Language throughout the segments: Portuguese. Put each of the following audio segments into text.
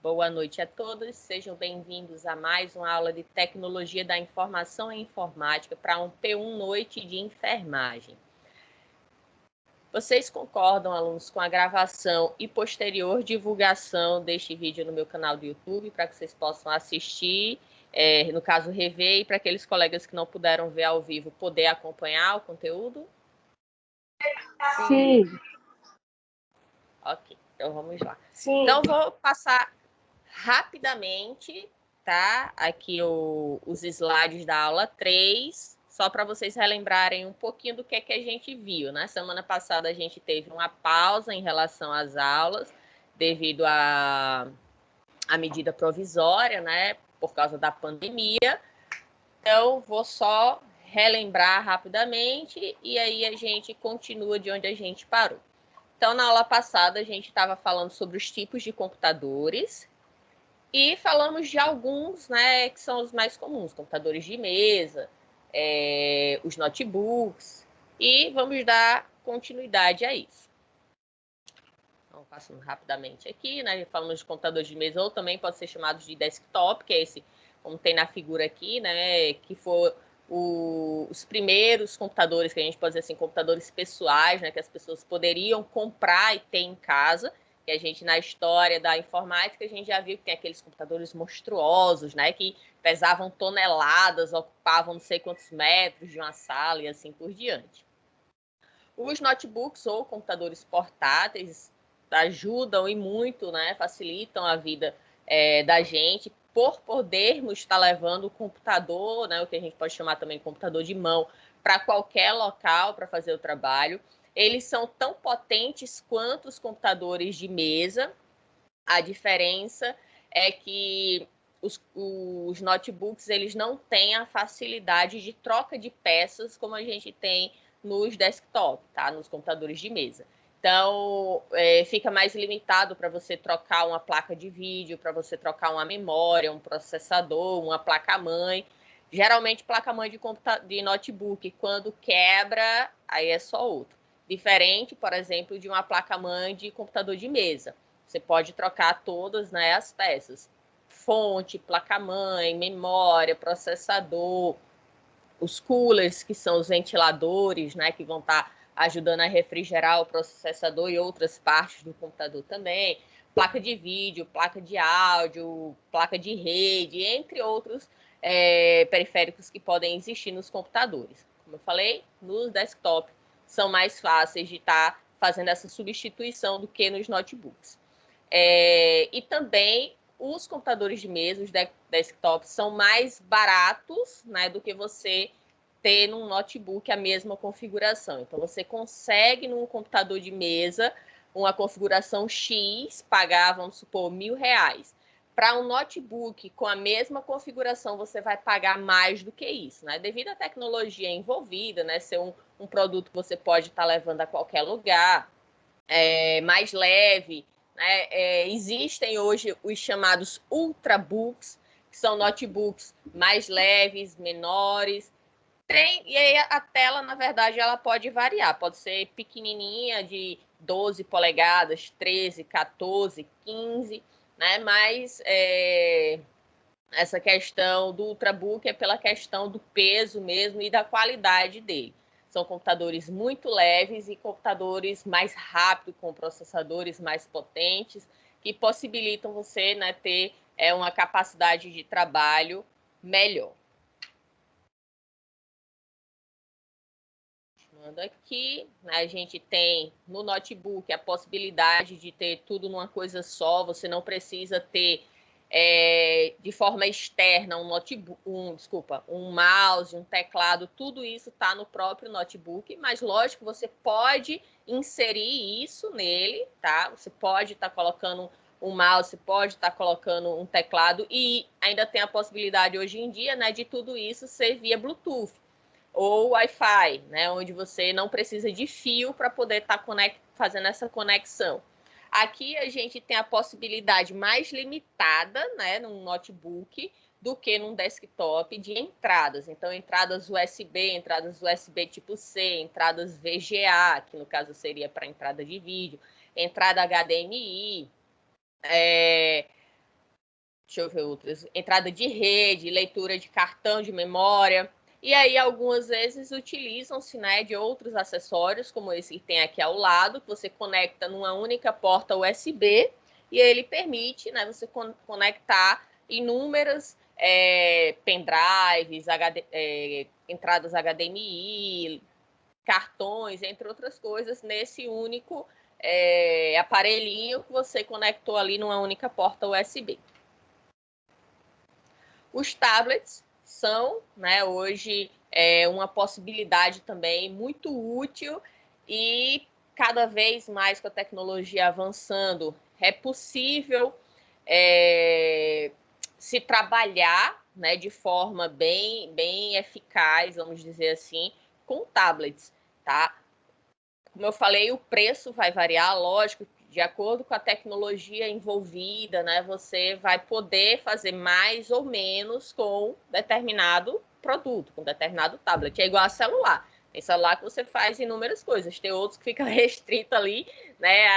Boa noite a todos, sejam bem-vindos a mais uma aula de Tecnologia da Informação e Informática para um P1 Noite de Enfermagem. Vocês concordam, alunos, com a gravação e posterior divulgação deste vídeo no meu canal do YouTube, para que vocês possam assistir, no caso, rever, e para aqueles colegas que não puderam ver ao vivo, poder acompanhar o conteúdo? Sim. Ok, então vamos lá. Sim. Então, vou passar rapidamente, tá? Aqui os slides da aula 3, só para vocês relembrarem um pouquinho do que é que a gente viu, né? Semana passada a gente teve uma pausa em relação às aulas, devido à medida provisória, né? Por causa da pandemia. Então, vou só relembrar rapidamente e aí a gente continua de onde a gente parou. Então, na aula passada, a gente estava falando sobre os tipos de computadores e falamos de alguns, né, que são os mais comuns, computadores de mesa, os notebooks, e vamos dar continuidade a isso. Então, passando rapidamente aqui, né, falamos de computadores de mesa, ou também pode ser chamados de desktop, que é esse, como tem na figura aqui, né, que for os primeiros computadores, que a gente pode dizer assim, computadores pessoais, né, que as pessoas poderiam comprar e ter em casa, que a gente, na história da informática, a gente já viu que tem aqueles computadores monstruosos, né, que pesavam toneladas, ocupavam não sei quantos metros de uma sala e assim por diante. Os notebooks ou computadores portáteis ajudam e muito, né, facilitam a vida da gente, por podermos estar levando o computador, né, o que a gente pode chamar também de computador de mão, para qualquer local para fazer o trabalho. Eles são tão potentes quanto os computadores de mesa. A diferença é que os notebooks eles não têm a facilidade de troca de peças como a gente tem nos desktop, tá? Nos computadores de mesa. Então, fica mais limitado para você trocar uma placa de vídeo, para você trocar uma memória, um processador, uma placa-mãe. Geralmente, placa-mãe de notebook, quando quebra, aí é só outro. Diferente, por exemplo, de uma placa-mãe de computador de mesa. Você pode trocar todas, né, as peças. Fonte, placa-mãe, memória, processador, os coolers, que são os ventiladores, né, que vão estar ajudando a refrigerar o processador e outras partes do computador também, placa de vídeo, placa de áudio, placa de rede, entre outros periféricos que podem existir nos computadores. Como eu falei, nos desktops são mais fáceis de estar fazendo essa substituição do que nos notebooks. E também os computadores de mesa, os desktops, são mais baratos, né, do que você ter num notebook a mesma configuração. Então, você consegue num computador de mesa uma configuração X, pagar, vamos supor, R$1.000. Para um notebook com a mesma configuração, você vai pagar mais do que isso, né? Devido à tecnologia envolvida, né? Ser um produto que você pode estar levando a qualquer lugar, mais leve, né? Existem hoje os chamados ultrabooks, que são notebooks mais leves, menores. E aí a tela, na verdade, ela pode variar. Pode ser pequenininha, de 12 polegadas, 13, 14, 15, né? Mas essa questão do Ultrabook é pela questão do peso mesmo e da qualidade dele. São computadores muito leves e computadores mais rápidos, com processadores mais potentes, que possibilitam você, né, ter uma capacidade de trabalho melhor. Continuando aqui, a gente tem no notebook a possibilidade de ter tudo numa coisa só, você não precisa ter de forma externa um notebook, um mouse, um teclado, tudo isso está no próprio notebook, mas lógico, você pode inserir isso nele, tá? Você pode estar colocando um mouse, pode estar colocando um teclado e ainda tem a possibilidade hoje em dia, né, de tudo isso ser via Bluetooth ou Wi-Fi, né, onde você não precisa de fio para poder estar fazendo essa conexão. Aqui a gente tem a possibilidade mais limitada, né, num notebook, do que num desktop de entradas. Então, entradas USB tipo C, entradas VGA, que no caso seria para entrada de vídeo, entrada HDMI, deixa eu ver outras, entrada de rede, leitura de cartão de memória. E aí, algumas vezes, utilizam-se, né, de outros acessórios, como esse que tem aqui ao lado, que você conecta numa única porta USB, e ele permite, né, você conectar inúmeras pendrives, entradas HDMI, cartões, entre outras coisas, nesse único aparelhinho que você conectou ali numa única porta USB. Os tablets são, né, hoje, uma possibilidade também muito útil e cada vez mais com a tecnologia avançando, é possível se trabalhar, né, de forma bem eficaz, vamos dizer assim, com tablets, tá? Como eu falei, o preço vai variar, lógico, de acordo com a tecnologia envolvida, né? Você vai poder fazer mais ou menos com determinado produto, com determinado tablet. É igual a celular. Tem celular que você faz inúmeras coisas, tem outros que fica restrito ali, né?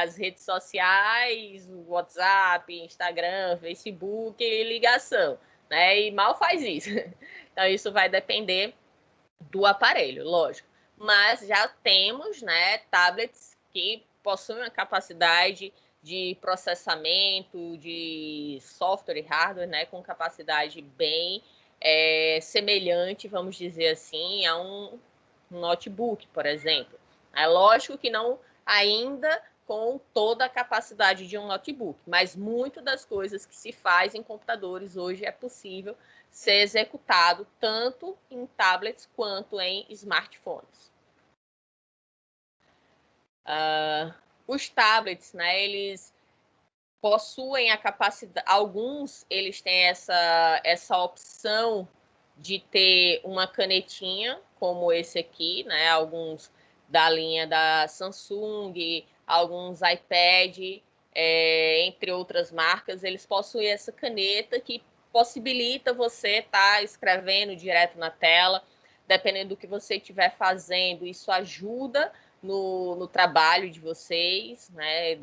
As redes sociais, WhatsApp, Instagram, Facebook e ligação, né? E mal faz isso. Então, isso vai depender do aparelho, lógico. Mas já temos, né, tablets que possuem uma capacidade de processamento de software e hardware, né, com capacidade bem semelhante, vamos dizer assim, a um notebook, por exemplo. É lógico que não ainda com toda a capacidade de um notebook, mas muito das coisas que se faz em computadores hoje é possível ser executado tanto em tablets quanto em smartphones. Os tablets, né, eles possuem a capacidade, alguns eles têm essa opção de ter uma canetinha, como esse aqui, né, alguns da linha da Samsung, alguns iPad, entre outras marcas, eles possuem essa caneta que possibilita você estar escrevendo direto na tela, dependendo do que você estiver fazendo, isso ajuda no trabalho de vocês, né,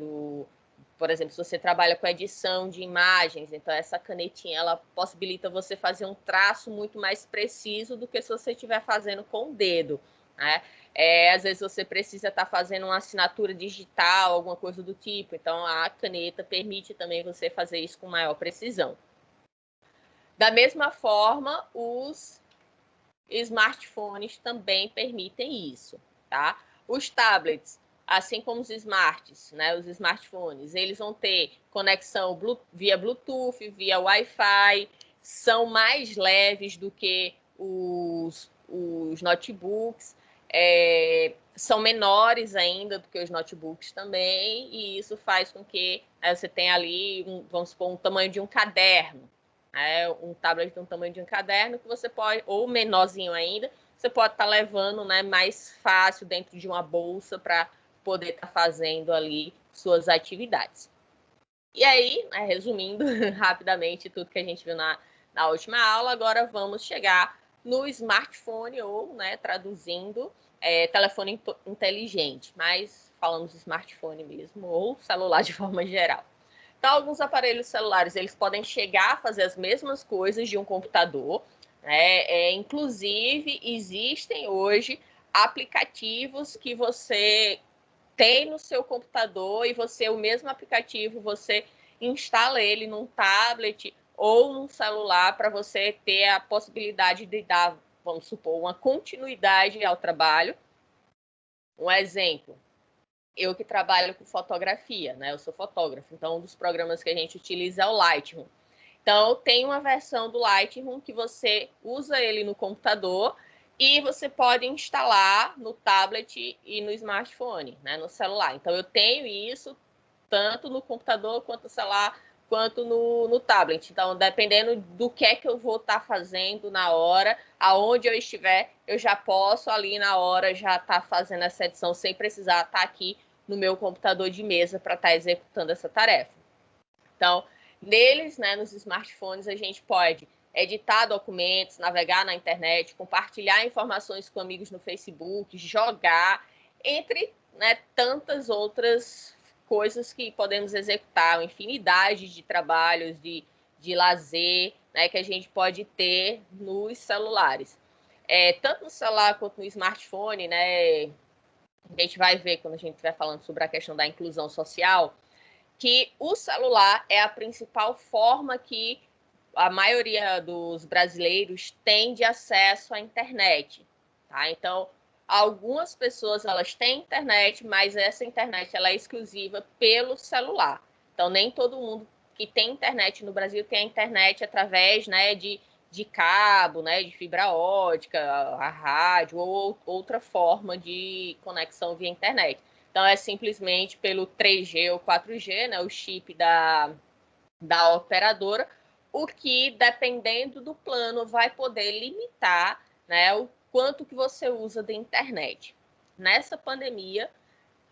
por exemplo, se você trabalha com edição de imagens, então essa canetinha ela possibilita você fazer um traço muito mais preciso do que se você estiver fazendo com o dedo, né? Às vezes você precisa estar fazendo uma assinatura digital, alguma coisa do tipo, então a caneta permite também você fazer isso com maior precisão. Da mesma forma, os smartphones também permitem isso, tá? Os tablets, assim como os smarts, né, os smartphones, eles vão ter conexão via Bluetooth, via Wi-Fi, são mais leves do que os notebooks, são menores ainda do que os notebooks também, e isso faz com que você tenha ali, vamos supor, um tamanho de um caderno, um tablet de um tamanho de um caderno que você pode, ou menorzinho ainda, você pode estar levando, né, mais fácil dentro de uma bolsa para poder estar fazendo ali suas atividades. E aí, né, resumindo rapidamente tudo que a gente viu na última aula, agora vamos chegar no smartphone ou, né, traduzindo, telefone inteligente, mas falamos smartphone mesmo, ou celular de forma geral. Então, alguns aparelhos celulares, eles podem chegar a fazer as mesmas coisas de um computador, né? Inclusive, existem hoje aplicativos que você tem no seu computador e o mesmo aplicativo, você instala ele num tablet ou num celular para você ter a possibilidade de dar, vamos supor, uma continuidade ao trabalho. Um exemplo, eu que trabalho com fotografia, né? Eu sou fotógrafo, então um dos programas que a gente utiliza é o Lightroom. Então, tem uma versão do Lightroom que você usa ele no computador e você pode instalar no tablet e no smartphone, né? No celular. Então, eu tenho isso tanto no computador quanto no celular, quanto no tablet. Então, dependendo do que é que eu vou estar fazendo na hora, aonde eu estiver, eu já posso ali na hora já estar fazendo essa edição sem precisar estar aqui no meu computador de mesa para estar executando essa tarefa. Então, neles, né, nos smartphones, a gente pode editar documentos, navegar na internet, compartilhar informações com amigos no Facebook, jogar, entre, né, tantas outras coisas que podemos executar, uma infinidade de trabalhos, de de lazer, né, que a gente pode ter nos celulares. Tanto no celular quanto no smartphone, né, a gente vai ver quando a gente estiver falando sobre a questão da inclusão social, que o celular é a principal forma que a maioria dos brasileiros tem de acesso à internet, tá? Então, algumas pessoas elas têm internet, mas essa internet ela é exclusiva pelo celular. Então, nem todo mundo que tem internet no Brasil tem a internet através, né, de cabo, né, de fibra ótica, a rádio ou outra forma de conexão via internet. Então, é simplesmente pelo 3G ou 4G, né, o chip da operadora, o que, dependendo do plano, vai poder limitar, né, o quanto que você usa da internet. Nessa pandemia,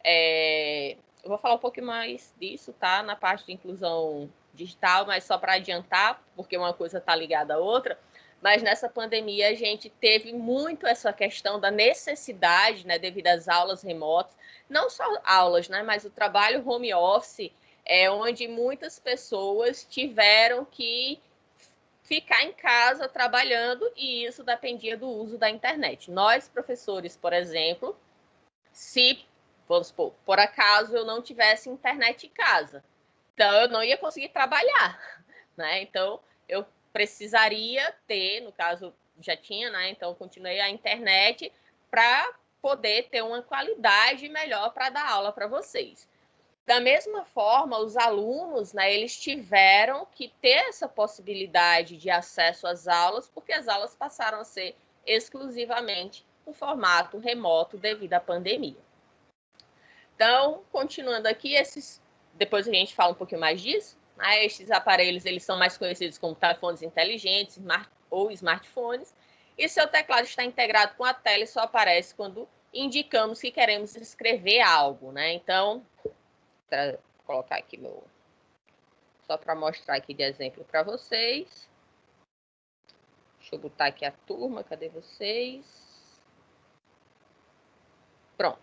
eu vou falar um pouquinho mais disso, tá? Na parte de inclusão digital, mas só para adiantar, porque uma coisa está ligada à outra. Mas nessa pandemia a gente teve muito essa questão da necessidade, né, devido às aulas remotas, não só aulas, né, mas o trabalho home office, onde muitas pessoas tiveram que ficar em casa trabalhando e isso dependia do uso da internet. Nós, professores, por exemplo, se, vamos supor, por acaso eu não tivesse internet em casa, então eu não ia conseguir trabalhar, né? Então eu precisaria ter, no caso já tinha, né? Então continuei a internet para poder ter uma qualidade melhor para dar aula para vocês. Da mesma forma, os alunos, né, eles tiveram que ter essa possibilidade de acesso às aulas, porque as aulas passaram a ser exclusivamente no formato remoto devido à pandemia. Então, continuando aqui, depois a gente fala um pouquinho mais disso, né? Esses aparelhos eles são mais conhecidos como telefones inteligentes ou smartphones, e seu teclado está integrado com a tela e só aparece quando indicamos que queremos escrever algo, né? Então, para colocar aqui só para mostrar aqui de exemplo para vocês. Deixa eu botar aqui a turma, cadê vocês? Pronto.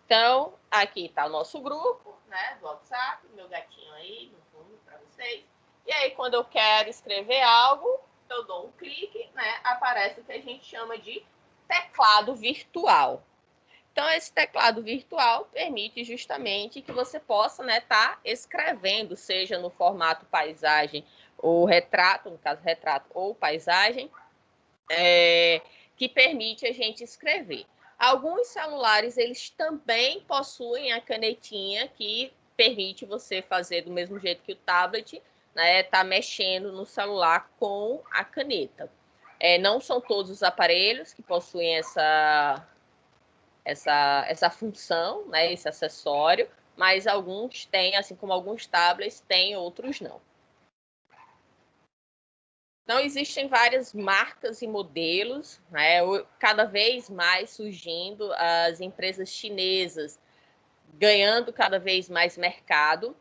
Então, aqui está o nosso grupo, né, do WhatsApp, meu gatinho aí no fundo para vocês. E aí, quando eu quero escrever algo, eu dou um clique, né, aparece o que a gente chama de teclado virtual. Então, esse teclado virtual permite justamente que você possa, né, estar escrevendo, seja no formato paisagem ou retrato, no caso retrato ou paisagem, que permite a gente escrever. Alguns celulares, eles também possuem a canetinha que permite você fazer do mesmo jeito que o tablet, né, tá mexendo no celular com a caneta. Não são todos os aparelhos que possuem essa função, né, esse acessório, mas alguns têm, assim como alguns tablets têm, outros não. Então, existem várias marcas e modelos, né, cada vez mais surgindo as empresas chinesas, ganhando cada vez mais mercado.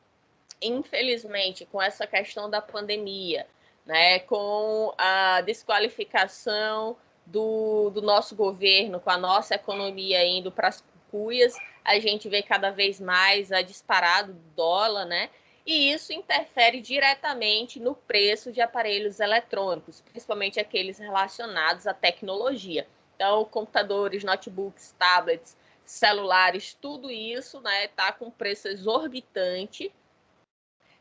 Infelizmente, com essa questão da pandemia, né, com a desqualificação do nosso governo, com a nossa economia indo para as cuias, a gente vê cada vez mais a disparada do dólar, né? E isso interfere diretamente no preço de aparelhos eletrônicos, principalmente aqueles relacionados à tecnologia. Então, computadores, notebooks, tablets, celulares, tudo isso, né, está com preço exorbitante.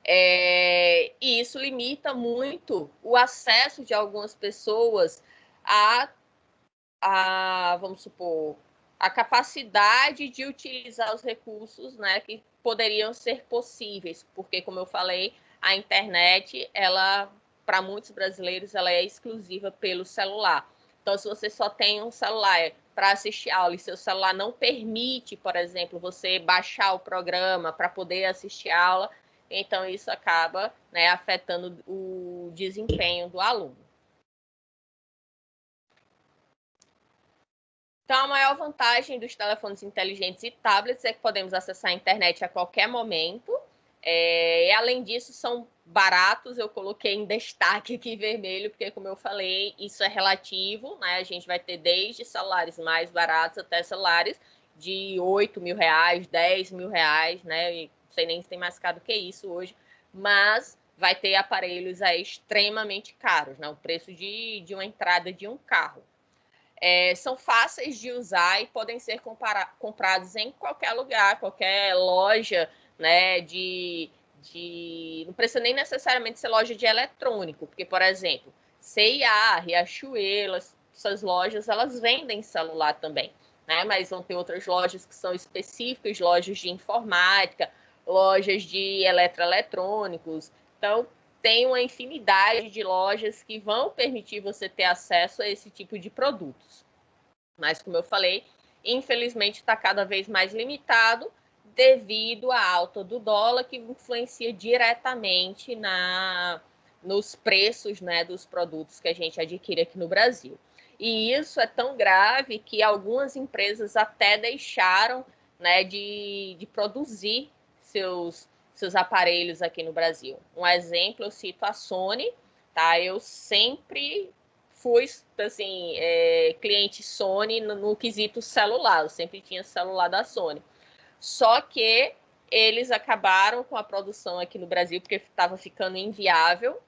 E isso limita muito o acesso de algumas pessoas vamos supor, a capacidade de utilizar os recursos, né, que poderiam ser possíveis, porque, como eu falei, a internet, ela, para muitos brasileiros, ela é exclusiva pelo celular. Então, se você só tem um celular para assistir aula e seu celular não permite, por exemplo, você baixar o programa para poder assistir aula, então isso acaba, né, afetando o desempenho do aluno. Então, a maior vantagem dos telefones inteligentes e tablets é que podemos acessar a internet a qualquer momento. E, além disso, são baratos. Eu coloquei em destaque aqui vermelho, porque, como eu falei, isso é relativo, né? A gente vai ter desde celulares mais baratos até celulares de 8 mil reais, 10 mil reais, né? E não sei nem se tem mais caro que isso hoje. Mas vai ter aparelhos aí extremamente caros, né? O preço de uma entrada de um carro. São fáceis de usar e podem ser comprados em qualquer lugar, qualquer loja, né? Não precisa nem necessariamente ser loja de eletrônico, porque, por exemplo, C&A, Riachuelo, essas lojas, elas vendem celular também, né? Mas vão ter outras lojas que são específicas, lojas de informática, lojas de eletroeletrônicos. Então, tem uma infinidade de lojas que vão permitir você ter acesso a esse tipo de produtos. Mas, como eu falei, infelizmente está cada vez mais limitado devido à alta do dólar, que influencia diretamente nos preços, né, dos produtos que a gente adquire aqui no Brasil. E isso é tão grave que algumas empresas até deixaram, né, de produzir seus aparelhos aqui no Brasil. Um exemplo, eu cito a Sony, tá? Eu sempre fui, assim, cliente Sony no quesito celular, eu sempre tinha celular da Sony. Só que eles acabaram com a produção aqui no Brasil, porque estava ficando inviável,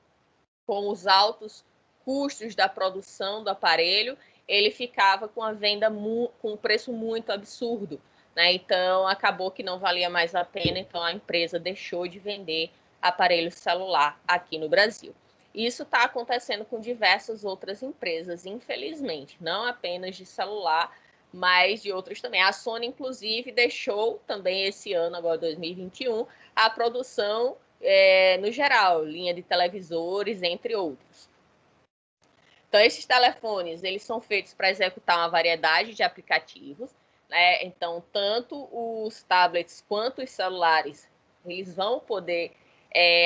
com os altos custos da produção do aparelho, ele ficava com a venda com um preço muito absurdo, né? Então acabou que não valia mais a pena, então a empresa deixou de vender aparelho celular aqui no Brasil. Isso está acontecendo com diversas outras empresas, infelizmente, não apenas de celular, mas de outras também. A Sony, inclusive, deixou também esse ano, agora 2021, a produção no geral, linha de televisores, entre outros. Então, esses telefones, eles são feitos para executar uma variedade de aplicativos, né? Então, tanto os tablets quanto os celulares, eles vão poder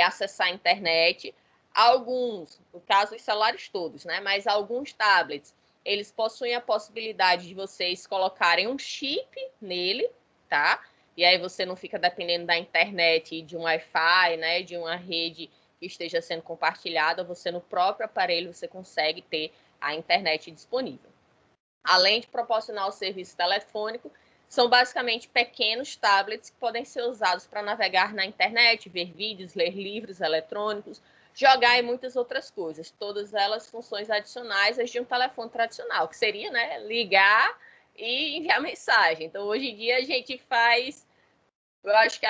acessar a internet. Alguns, no caso, os celulares todos, né? Mas alguns tablets, eles possuem a possibilidade de vocês colocarem um chip nele, tá? E aí você não fica dependendo da internet e de um Wi-Fi, né? De uma rede que esteja sendo compartilhada, você no próprio aparelho você consegue ter a internet disponível. Além de proporcionar o serviço telefônico, são basicamente pequenos tablets que podem ser usados para navegar na internet, ver vídeos, ler livros eletrônicos, jogar e muitas outras coisas. Todas elas funções adicionais às de um telefone tradicional, que seria, né, ligar e enviar mensagem. Então, hoje em dia, a gente faz, eu acho que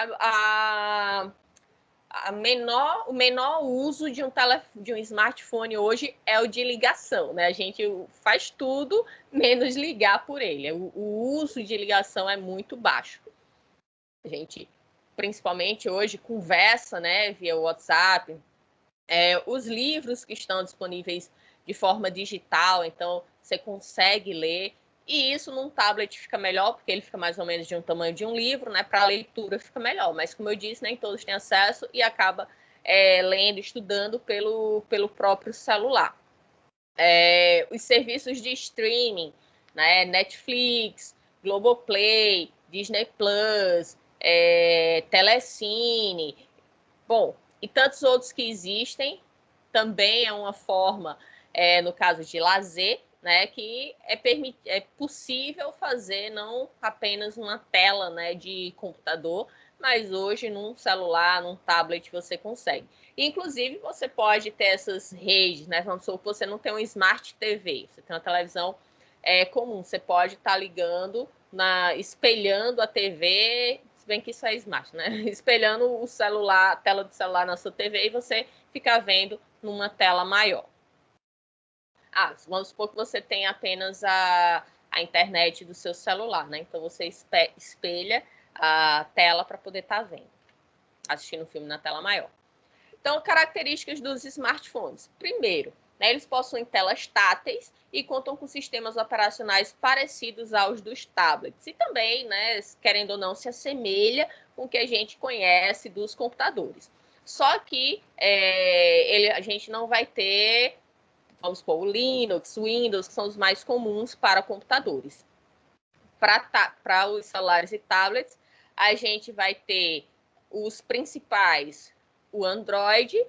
o menor uso de um smartphone hoje é o de ligação, né? A gente faz tudo menos ligar por ele. O uso de ligação é muito baixo. A gente, principalmente hoje, conversa, né, via WhatsApp. Os livros que estão disponíveis de forma digital, então você consegue ler. E isso num tablet fica melhor, porque ele fica mais ou menos de um tamanho de um livro, né? Para leitura fica melhor. Mas, como eu disse, nem todos têm acesso e acaba lendo, estudando pelo próprio celular. Os serviços de streaming, né? Netflix, Globoplay, Disney Plus, Telecine, bom, e tantos outros que existem, também é uma forma, no caso de lazer, né, que é possível fazer não apenas uma tela, né, de computador, mas hoje num celular, num tablet você consegue. Inclusive, você pode ter essas redes, né? Vamos supor que você não tem um Smart TV, você tem uma televisão comum, você pode estar ligando, espelhando a TV, se bem que isso é smart, né? Espelhando o celular, a tela do celular na sua TV e você ficar vendo numa tela maior. Vamos supor que você tem apenas a internet do seu celular, né? Então você espelha a tela para poder estar vendo, assistindo o filme na tela maior. Então, características dos smartphones. Primeiro, né, eles possuem telas táteis e contam com sistemas operacionais parecidos aos dos tablets. E também, né, querendo ou não, se assemelha com o que a gente conhece dos computadores. Só que a gente não vai ter, vamos supor, o Linux, o Windows, que são os mais comuns para computadores. Para os celulares e tablets, a gente vai ter os principais, o Android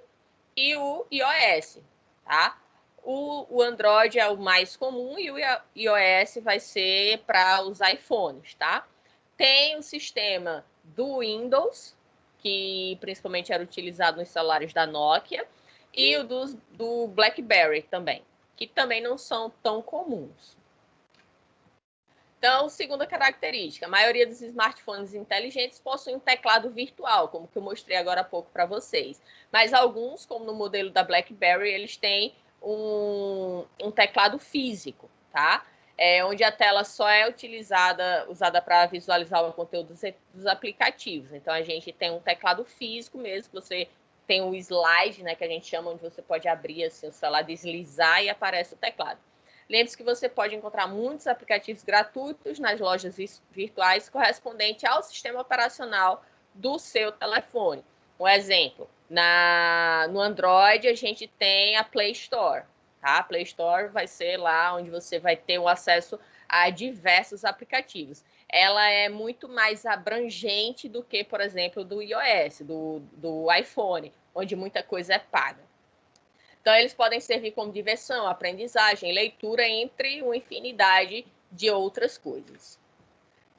e o iOS, tá? O Android é o mais comum e o iOS vai ser para os iPhones, tá? Tem o sistema do Windows, que principalmente era utilizado nos celulares da Nokia, e o do BlackBerry também, que também não são tão comuns. Então, segunda característica, a maioria dos smartphones inteligentes possuem um teclado virtual, como que eu mostrei agora há pouco para vocês. Mas alguns, como no modelo da BlackBerry, eles têm um teclado físico, tá? Onde a tela só é usada para visualizar o conteúdo dos aplicativos. Então, a gente tem um teclado físico mesmo, você tem o slide, né, que a gente chama, onde você pode abrir assim, o celular, deslizar e aparece o teclado. Lembre-se que você pode encontrar muitos aplicativos gratuitos nas lojas virtuais correspondente ao sistema operacional do seu telefone. Um exemplo, no Android a gente tem a Play Store. Tá? A Play Store vai ser lá onde você vai ter o acesso a diversos aplicativos. Ela é muito mais abrangente do que, por exemplo, do iOS, do iPhone, onde muita coisa é paga. Então, eles podem servir como diversão, aprendizagem, leitura, entre uma infinidade de outras coisas.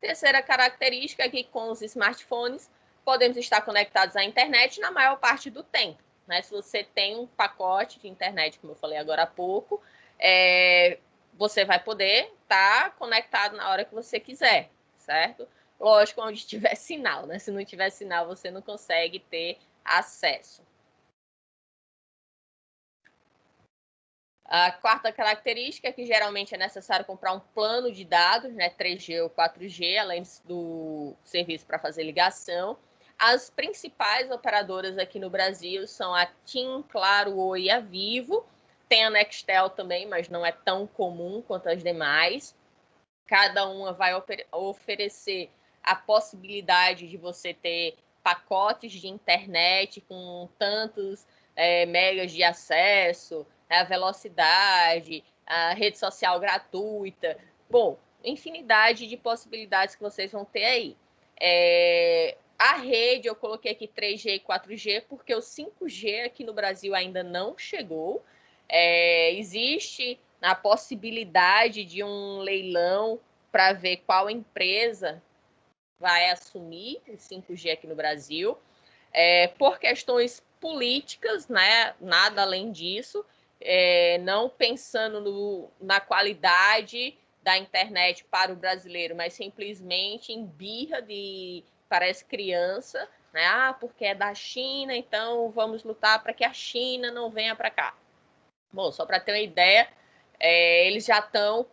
Terceira característica é que com os smartphones podemos estar conectados à internet na maior parte do tempo. Né? Se você tem um pacote de internet, como eu falei agora há pouco, você vai poder estar conectado na hora que você quiser, certo? Lógico, onde tiver sinal, né? Se não tiver sinal, você não consegue ter acesso. A quarta característica é que geralmente é necessário comprar um plano de dados, né, 3G ou 4G, além do serviço para fazer ligação. As principais operadoras aqui no Brasil são a TIM, Claro, Oi e a Vivo. Tem a Nextel também, mas não é tão comum quanto as demais. Cada uma vai oferecer a possibilidade de você ter pacotes de internet com tantos megas de acesso, a velocidade, a rede social gratuita. Bom, infinidade de possibilidades que vocês vão ter aí. A rede, eu coloquei aqui 3G e 4G, porque o 5G aqui no Brasil ainda não chegou. Existe a possibilidade de um leilão para ver qual empresa vai assumir o 5G aqui no Brasil. Por questões políticas, né? Nada além disso, não pensando na qualidade da internet para o brasileiro, mas simplesmente em birra de, parece, criança, né? Porque é da China, então vamos lutar para que a China não venha para cá. Bom, só para ter uma ideia, eles já estão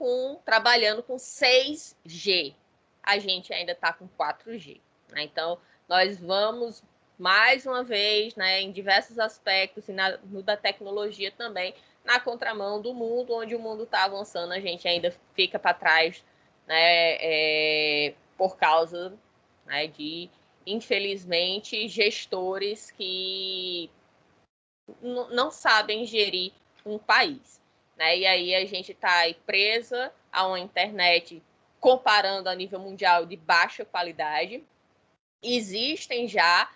trabalhando com 6G. A gente ainda está com 4G. Né? Então, nós vamos, mais uma vez, né, em diversos aspectos, e no da tecnologia também, na contramão do mundo, onde o mundo está avançando, a gente ainda fica para trás, né, por causa, né, de, infelizmente, gestores que não sabem gerir um país. Né? E aí a gente está presa a uma internet, comparando a nível mundial, de baixa qualidade. Existem já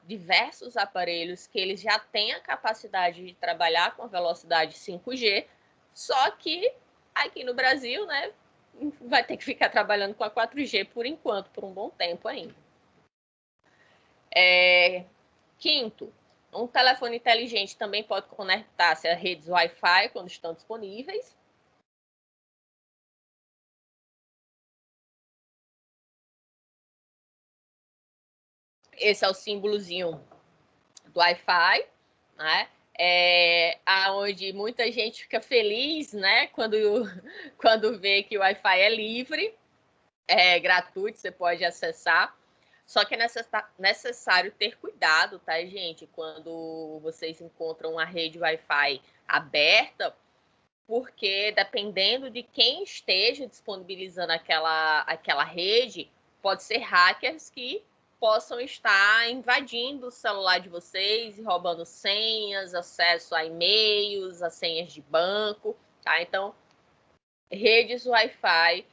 diversos aparelhos que eles já têm a capacidade de trabalhar com a velocidade 5G, só que aqui no Brasil, né, vai ter que ficar trabalhando com a 4G por enquanto, por um bom tempo ainda. Quinto, um telefone inteligente também pode conectar-se a redes Wi-Fi quando estão disponíveis. Esse é o símbolozinho do Wi-Fi, né? Onde muita gente fica feliz, né? Quando vê que o Wi-Fi é livre, é gratuito, você pode acessar. Só que é necessário ter cuidado, tá, gente? Quando vocês encontram uma rede Wi-Fi aberta, porque dependendo de quem esteja disponibilizando aquela rede, pode ser hackers que possam estar invadindo o celular de vocês e roubando senhas, acesso a e-mails, a senhas de banco, tá? Então, redes Wi-Fi,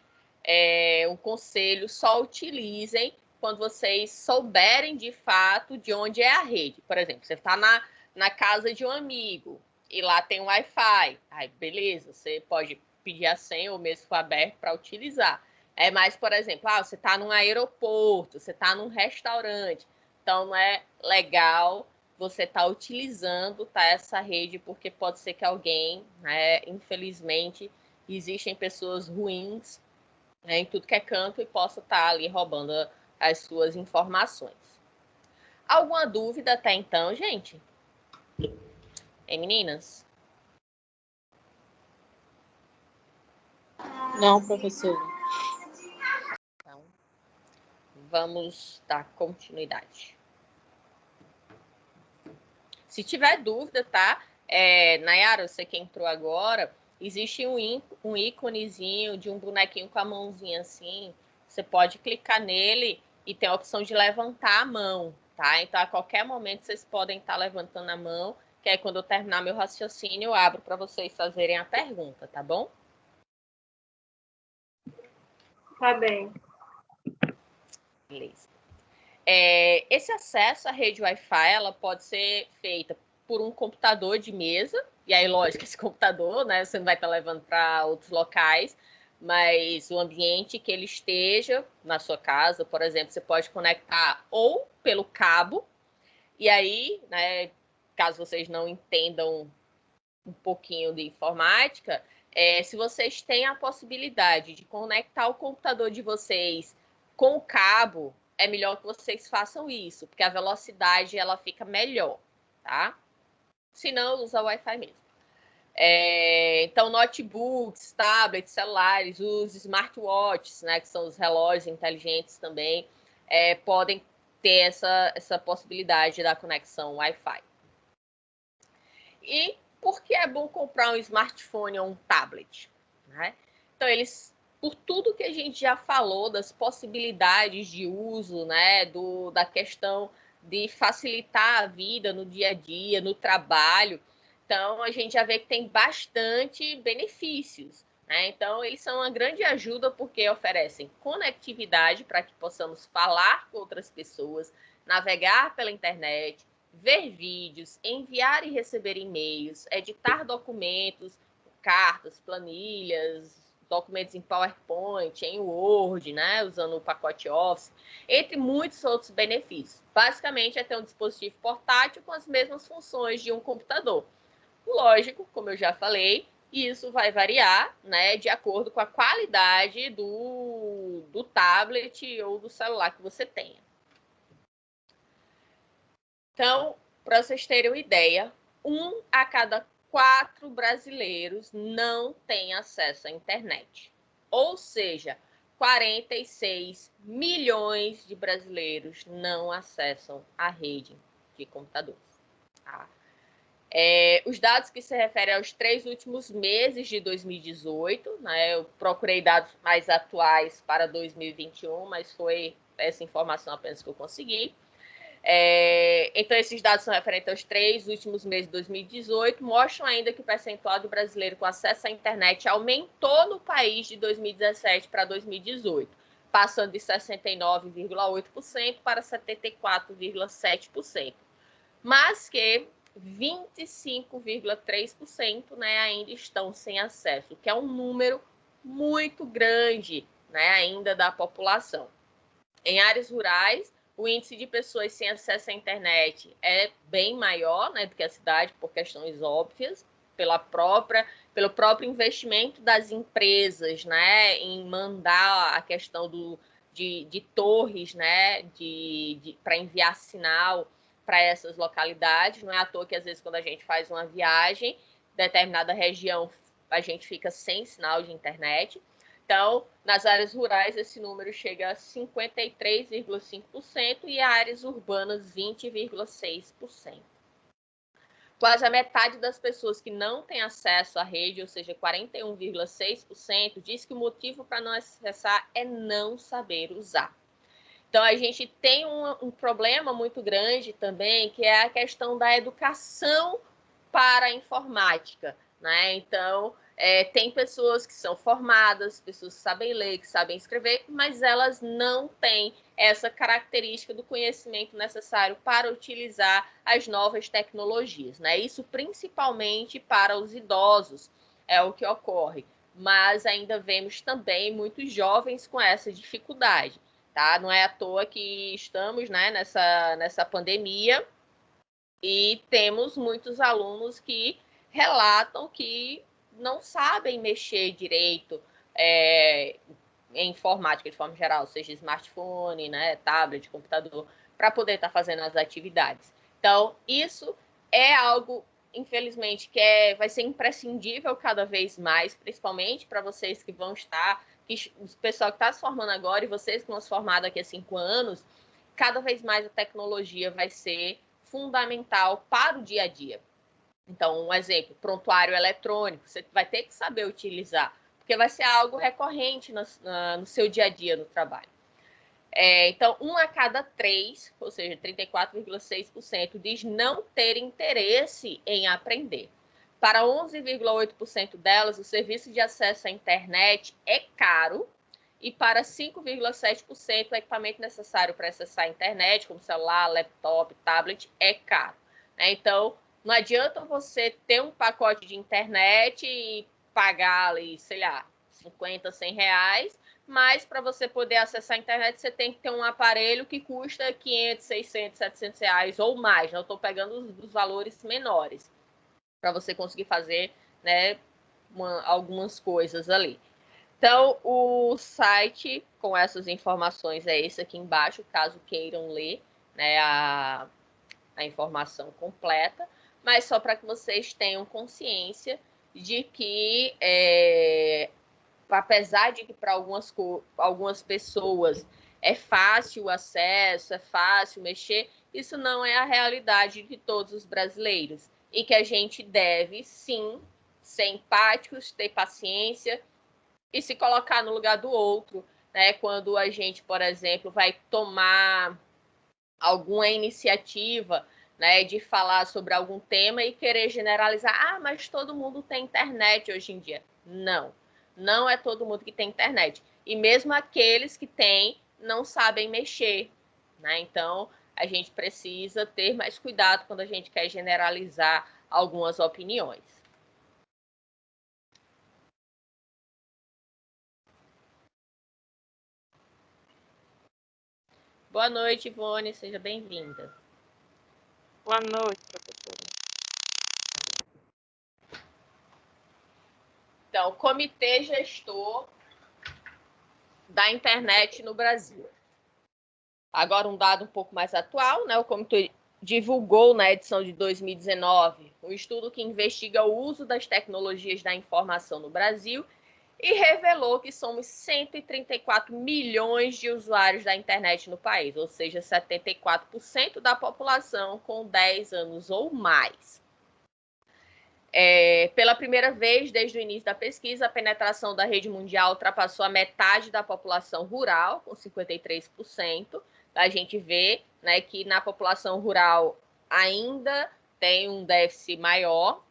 um conselho, só utilizem quando vocês souberem de fato de onde é a rede. Por exemplo, você está na casa de um amigo e lá tem um Wi-Fi. Aí, beleza, você pode pedir a senha ou mesmo for aberto para utilizar. Mas, por exemplo, você está num aeroporto, você está num restaurante. Então, não é legal você estar utilizando essa rede, porque pode ser que alguém, né, infelizmente, existem pessoas ruins, né, em tudo que é canto e possa estar ali roubando as suas informações. Alguma dúvida até então, gente? Hein, meninas? Não, professora. Então, vamos dar continuidade. Se tiver dúvida, tá? Nayara, você que entrou agora, existe um íconezinho de um bonequinho com a mãozinha assim. Você pode clicar nele e tem a opção de levantar a mão, tá? Então, a qualquer momento, vocês podem estar levantando a mão, que aí, quando eu terminar meu raciocínio, eu abro para vocês fazerem a pergunta, tá bom? Tá bem. Beleza. Esse acesso à rede Wi-Fi, ela pode ser feita por um computador de mesa, e aí, lógico, esse computador, né, você não vai estar levando para outros locais, mas o ambiente que ele esteja na sua casa, por exemplo, você pode conectar ou pelo cabo, e aí, né, caso vocês não entendam um pouquinho de informática, se vocês têm a possibilidade de conectar o computador de vocês com o cabo, é melhor que vocês façam isso, porque a velocidade ela fica melhor, tá? Se não, usa o Wi-Fi mesmo. Então, notebooks, tablets, celulares, os smartwatches, né, que são os relógios inteligentes também, podem ter essa possibilidade da conexão Wi-Fi. E por que é bom comprar um smartphone ou um tablet? Né? Então, por tudo que a gente já falou das possibilidades de uso, né, da questão de facilitar a vida no dia a dia, no trabalho, então a gente já vê que tem bastante benefícios. Né? Então, eles são uma grande ajuda porque oferecem conectividade para que possamos falar com outras pessoas, navegar pela internet, ver vídeos, enviar e receber e-mails, editar documentos, cartas, planilhas, documentos em PowerPoint, em Word, né, usando o pacote Office, entre muitos outros benefícios. Basicamente, é ter um dispositivo portátil com as mesmas funções de um computador. Lógico, como eu já falei, isso vai variar, né, de acordo com a qualidade do tablet ou do celular que você tenha. Então, para vocês terem uma ideia, 1 a cada 4 brasileiros não tem acesso à internet. Ou seja, 46 milhões de brasileiros não acessam a rede de computadores. Tá? Os dados que se referem aos 3 últimos meses de 2018, né, eu procurei dados mais atuais para 2021, mas foi essa informação apenas que eu consegui. Então, esses dados são referentes aos 3 últimos meses de 2018, mostram ainda que o percentual de brasileiro com acesso à internet aumentou no país de 2017 para 2018, passando de 69,8% para 74,7%, mas que 25,3%, né, ainda estão sem acesso, que é um número muito grande, né, ainda da população. Em áreas rurais, o índice de pessoas sem acesso à internet é bem maior, né, do que a cidade, por questões óbvias, pelo próprio investimento das empresas, né, em mandar a questão de torres, né, para enviar sinal para essas localidades. Não é à toa que, às vezes, quando a gente faz uma viagem, determinada região, a gente fica sem sinal de internet. Então, nas áreas rurais, esse número chega a 53,5% e áreas urbanas, 20,6%. Quase a metade das pessoas que não têm acesso à rede, ou seja, 41,6%, diz que o motivo para não acessar é não saber usar. Então, a gente tem um problema muito grande também, que é a questão da educação para a informática, né? Então, tem pessoas que são formadas, pessoas que sabem ler, que sabem escrever, mas elas não têm essa característica do conhecimento necessário para utilizar as novas tecnologias, né? Isso principalmente para os idosos é o que ocorre, mas ainda vemos também muitos jovens com essa dificuldade. Tá? tá? Não é à toa que estamos, né, nessa pandemia e temos muitos alunos que relatam que não sabem mexer direito em informática de forma geral, seja smartphone, né, tablet, computador, para poder estar fazendo as atividades. Então, isso é algo, infelizmente, que vai ser imprescindível cada vez mais, principalmente para vocês que vão estar, o pessoal que está se formando agora e vocês que vão se formar daqui a 5 anos, cada vez mais a tecnologia vai ser fundamental para o dia a dia. Então, um exemplo, prontuário eletrônico, você vai ter que saber utilizar, porque vai ser algo recorrente no seu dia a dia no trabalho. Então, 1 a cada 3, ou seja, 34,6%, diz não ter interesse em aprender. Para 11,8% delas, o serviço de acesso à internet é caro, e para 5,7%, o equipamento necessário para acessar a internet, como celular, laptop, tablet, é caro. Então, não adianta você ter um pacote de internet e pagar ali, sei lá, 50, 100 reais, mas para você poder acessar a internet, você tem que ter um aparelho que custa 500, 600, 700 reais ou mais. Eu estou pegando os valores menores para você conseguir fazer, né, algumas coisas ali. Então, o site com essas informações é esse aqui embaixo, caso queiram ler, né, a informação completa, mas só para que vocês tenham consciência de que, apesar de que para algumas pessoas é fácil o acesso, é fácil mexer, isso não é a realidade de todos os brasileiros. E que a gente deve, sim, ser empáticos, ter paciência e se colocar no lugar do outro, né? Quando a gente, por exemplo, vai tomar alguma iniciativa, né, de falar sobre algum tema e querer generalizar, mas todo mundo tem internet hoje em dia. Não, não é todo mundo que tem internet. E mesmo aqueles que têm, não sabem mexer, né? Então, a gente precisa ter mais cuidado quando a gente quer generalizar algumas opiniões. Boa noite, Ivone, seja bem-vinda. Boa noite, professora. Então, Comitê Gestor da Internet no Brasil. Agora, um dado um pouco mais atual, né? O Comitê divulgou na edição de 2019 um estudo que investiga o uso das tecnologias da informação no Brasil e revelou que somos 134 milhões de usuários da internet no país, ou seja, 74% da população com 10 anos ou mais. Pela primeira vez desde o início da pesquisa, a penetração da rede mundial ultrapassou a metade da população rural, com 53%. A gente vê, né, que na população rural ainda tem um déficit maior.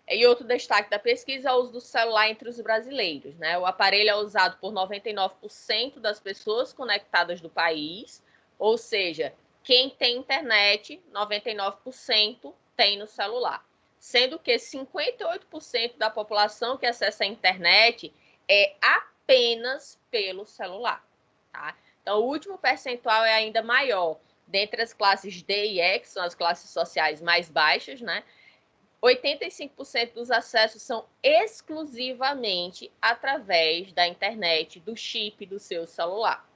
E outro destaque da pesquisa é o uso do celular entre os brasileiros, né? O aparelho é usado por 99% das pessoas conectadas do país, ou seja, quem tem internet, 99% tem no celular. Sendo que 58% da população que acessa a internet é apenas pelo celular, tá? Então, o último percentual é ainda maior. Dentre as classes D e E, que são as classes sociais mais baixas, né? 85% dos acessos são exclusivamente através da internet, do chip do seu celular.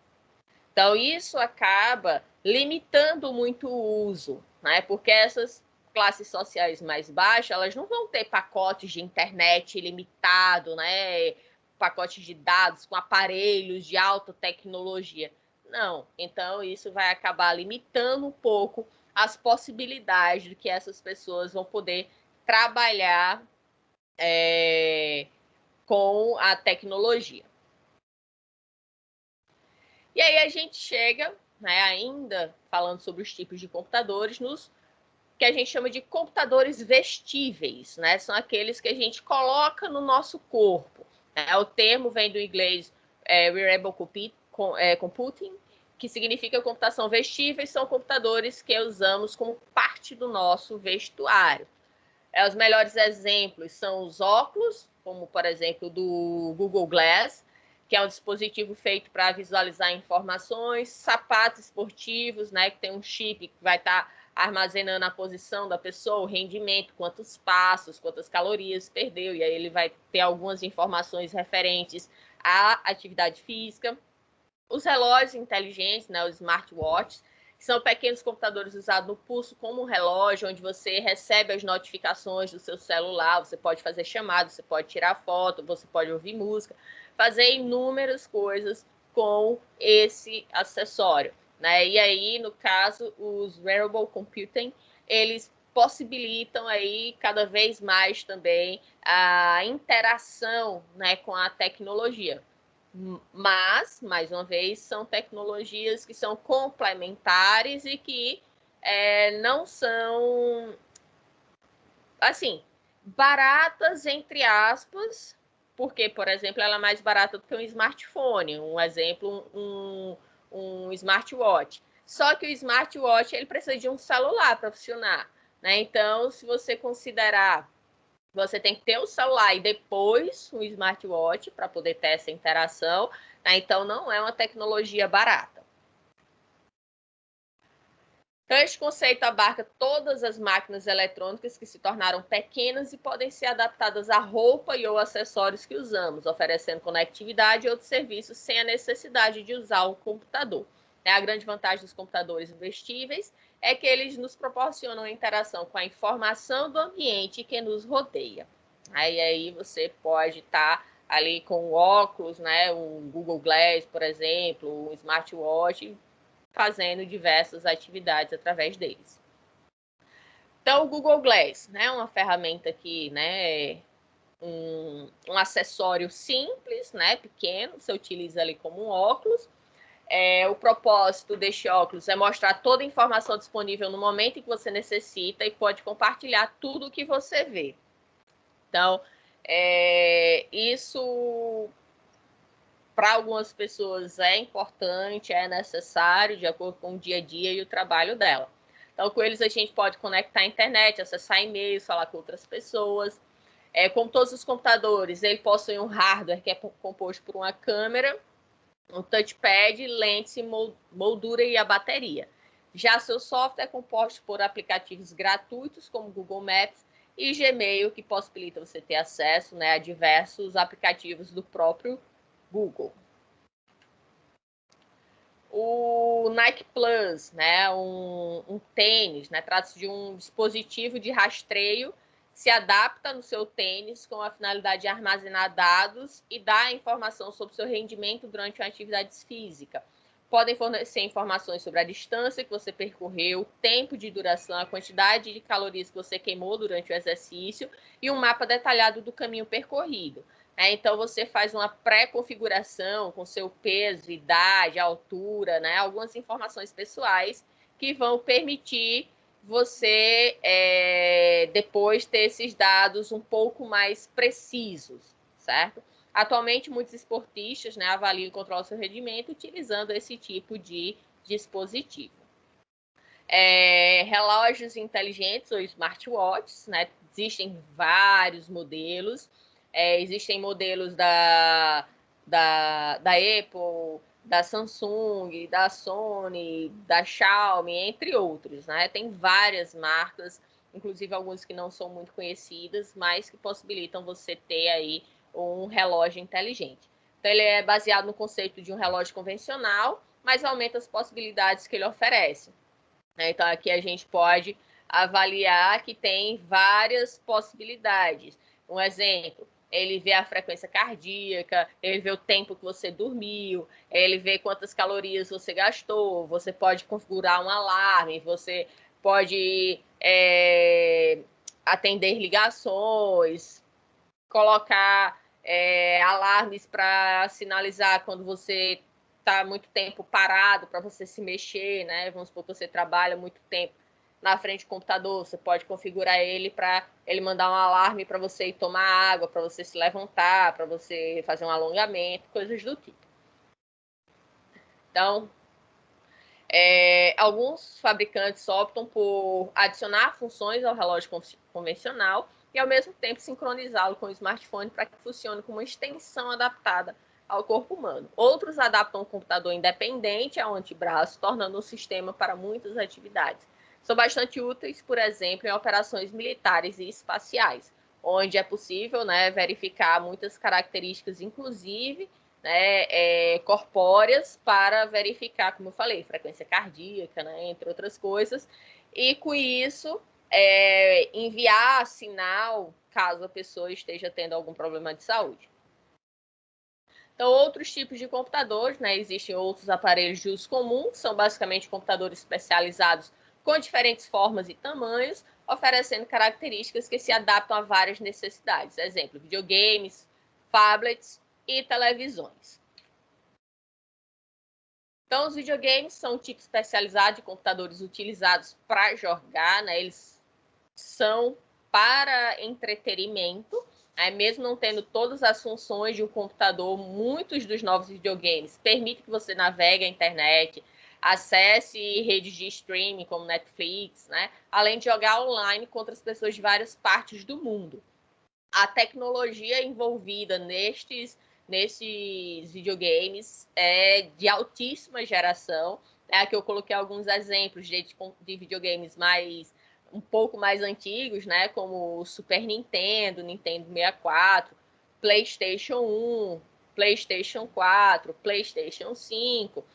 Então, isso acaba limitando muito o uso, né? Porque essas classes sociais mais baixas, elas não vão ter pacotes de internet ilimitado, né? Pacotes de dados com aparelhos de alta tecnologia. Não. Então, isso vai acabar limitando um pouco as possibilidades de que essas pessoas vão poder trabalhar com a tecnologia. E aí a gente chega, né, ainda falando sobre os tipos de computadores, nos que a gente chama de computadores vestíveis, né? São aqueles que a gente coloca no nosso corpo. O termo vem do inglês wearable computing, que significa computação vestível, e são computadores que usamos como parte do nosso vestuário. Os melhores exemplos são os óculos, como, por exemplo, do Google Glass, que é um dispositivo feito para visualizar informações, sapatos esportivos, né, que tem um chip que vai estar armazenando a posição da pessoa, o rendimento, quantos passos, quantas calorias perdeu, e aí ele vai ter algumas informações referentes à atividade física. Os relógios inteligentes, né, os smartwatches, que são pequenos computadores usados no pulso como um relógio, onde você recebe as notificações do seu celular, você pode fazer chamadas, você pode tirar foto, você pode ouvir música, fazer inúmeras coisas com esse acessório, né? E aí, no caso, os wearable computing, eles possibilitam aí cada vez mais também a interação, né, com a tecnologia. Mas, mais uma vez, são tecnologias que são complementares e que não são, assim, baratas, entre aspas, porque, por exemplo, ela é mais barata do que um smartphone, um exemplo, um smartwatch. Só que o smartwatch ele precisa de um celular para funcionar, né? Então, se você considerar, você tem que ter o celular e depois um smartwatch para poder ter essa interação, né? Então, não é uma tecnologia barata. Então, este conceito abarca todas as máquinas eletrônicas que se tornaram pequenas e podem ser adaptadas à roupa e ou acessórios que usamos, oferecendo conectividade e outros serviços sem a necessidade de usar o computador. A grande vantagem dos computadores vestíveis é que eles nos proporcionam interação com a informação do ambiente que nos rodeia. Aí você pode estar ali com o óculos, né, um Google Glass, por exemplo, um smartwatch, fazendo diversas atividades através deles. Então, o Google Glass, né, uma ferramenta que, né, um acessório simples, né, pequeno, você utiliza ali como um óculos. O propósito deste óculos é mostrar toda a informação disponível no momento em que você necessita e pode compartilhar tudo o que você vê. Então, isso para algumas pessoas é importante, é necessário, de acordo com o dia a dia e o trabalho dela. Então, com eles a gente pode conectar a internet, acessar e-mails, falar com outras pessoas. Como todos os computadores, ele possui um hardware que é composto por uma câmera, um touchpad, lentes, moldura e a bateria. Já seu software é composto por aplicativos gratuitos, como Google Maps e Gmail, que possibilita você ter acesso, né, a diversos aplicativos do próprio Google. O Nike Plus, né, um tênis, né, trata-se de um dispositivo de rastreio que se adapta no seu tênis com a finalidade de armazenar dados e dar informação sobre o seu rendimento durante uma atividade física. Podem fornecer informações sobre a distância que você percorreu, o tempo de duração, a quantidade de calorias que você queimou durante o exercício e um mapa detalhado do caminho percorrido. Então, você faz uma pré-configuração com seu peso, idade, altura, né? Algumas informações pessoais que vão permitir você depois ter esses dados um pouco mais precisos, certo? Atualmente, muitos esportistas, né, avaliam e controlam seu rendimento utilizando esse tipo de dispositivo. Relógios inteligentes ou smartwatches, né? Existem vários modelos. Existem modelos da Apple, da Samsung, da Sony, da Xiaomi, entre outros, né? Tem várias marcas, inclusive algumas que não são muito conhecidas, mas que possibilitam você ter aí um relógio inteligente. Então, ele é baseado no conceito de um relógio convencional, mas aumenta as possibilidades que ele oferece. Então, aqui a gente pode avaliar que tem várias possibilidades. Um exemplo, ele vê a frequência cardíaca, ele vê o tempo que você dormiu, ele vê quantas calorias você gastou, você pode configurar um alarme, você pode atender ligações, colocar alarmes para sinalizar quando você está muito tempo parado, para você se mexer, né? Vamos supor que você trabalha muito tempo na frente do computador, você pode configurar ele para ele mandar um alarme para você ir tomar água, para você se levantar, para você fazer um alongamento, coisas do tipo. Então, alguns fabricantes optam por adicionar funções ao relógio convencional e, ao mesmo tempo, sincronizá-lo com o smartphone para que funcione como uma extensão adaptada ao corpo humano. Outros adaptam o computador independente ao antebraço, tornando o sistema para muitas atividades. São bastante úteis, por exemplo, em operações militares e espaciais, onde é possível, né, verificar muitas características, inclusive, né, corpóreas, para verificar, como eu falei, frequência cardíaca, né, entre outras coisas, e com isso enviar sinal caso a pessoa esteja tendo algum problema de saúde. Então, outros tipos de computadores, né, existem outros aparelhos de uso comum, que são basicamente computadores especializados com diferentes formas e tamanhos, oferecendo características que se adaptam a várias necessidades. Exemplo, videogames, tablets e televisões. Então, os videogames são um tipo especializado de computadores utilizados para jogar, né? Eles são para entretenimento, né? Mesmo não tendo todas as funções de um computador, muitos dos novos videogames permitem que você navegue a internet, acesse redes de streaming como Netflix, né? Além de jogar online com outras pessoas de várias partes do mundo. A tecnologia envolvida nesses videogames é de altíssima geração. Aqui eu coloquei alguns exemplos de videogames um pouco mais antigos, né? Como o Super Nintendo, Nintendo 64, PlayStation 1, PlayStation 4, PlayStation 5,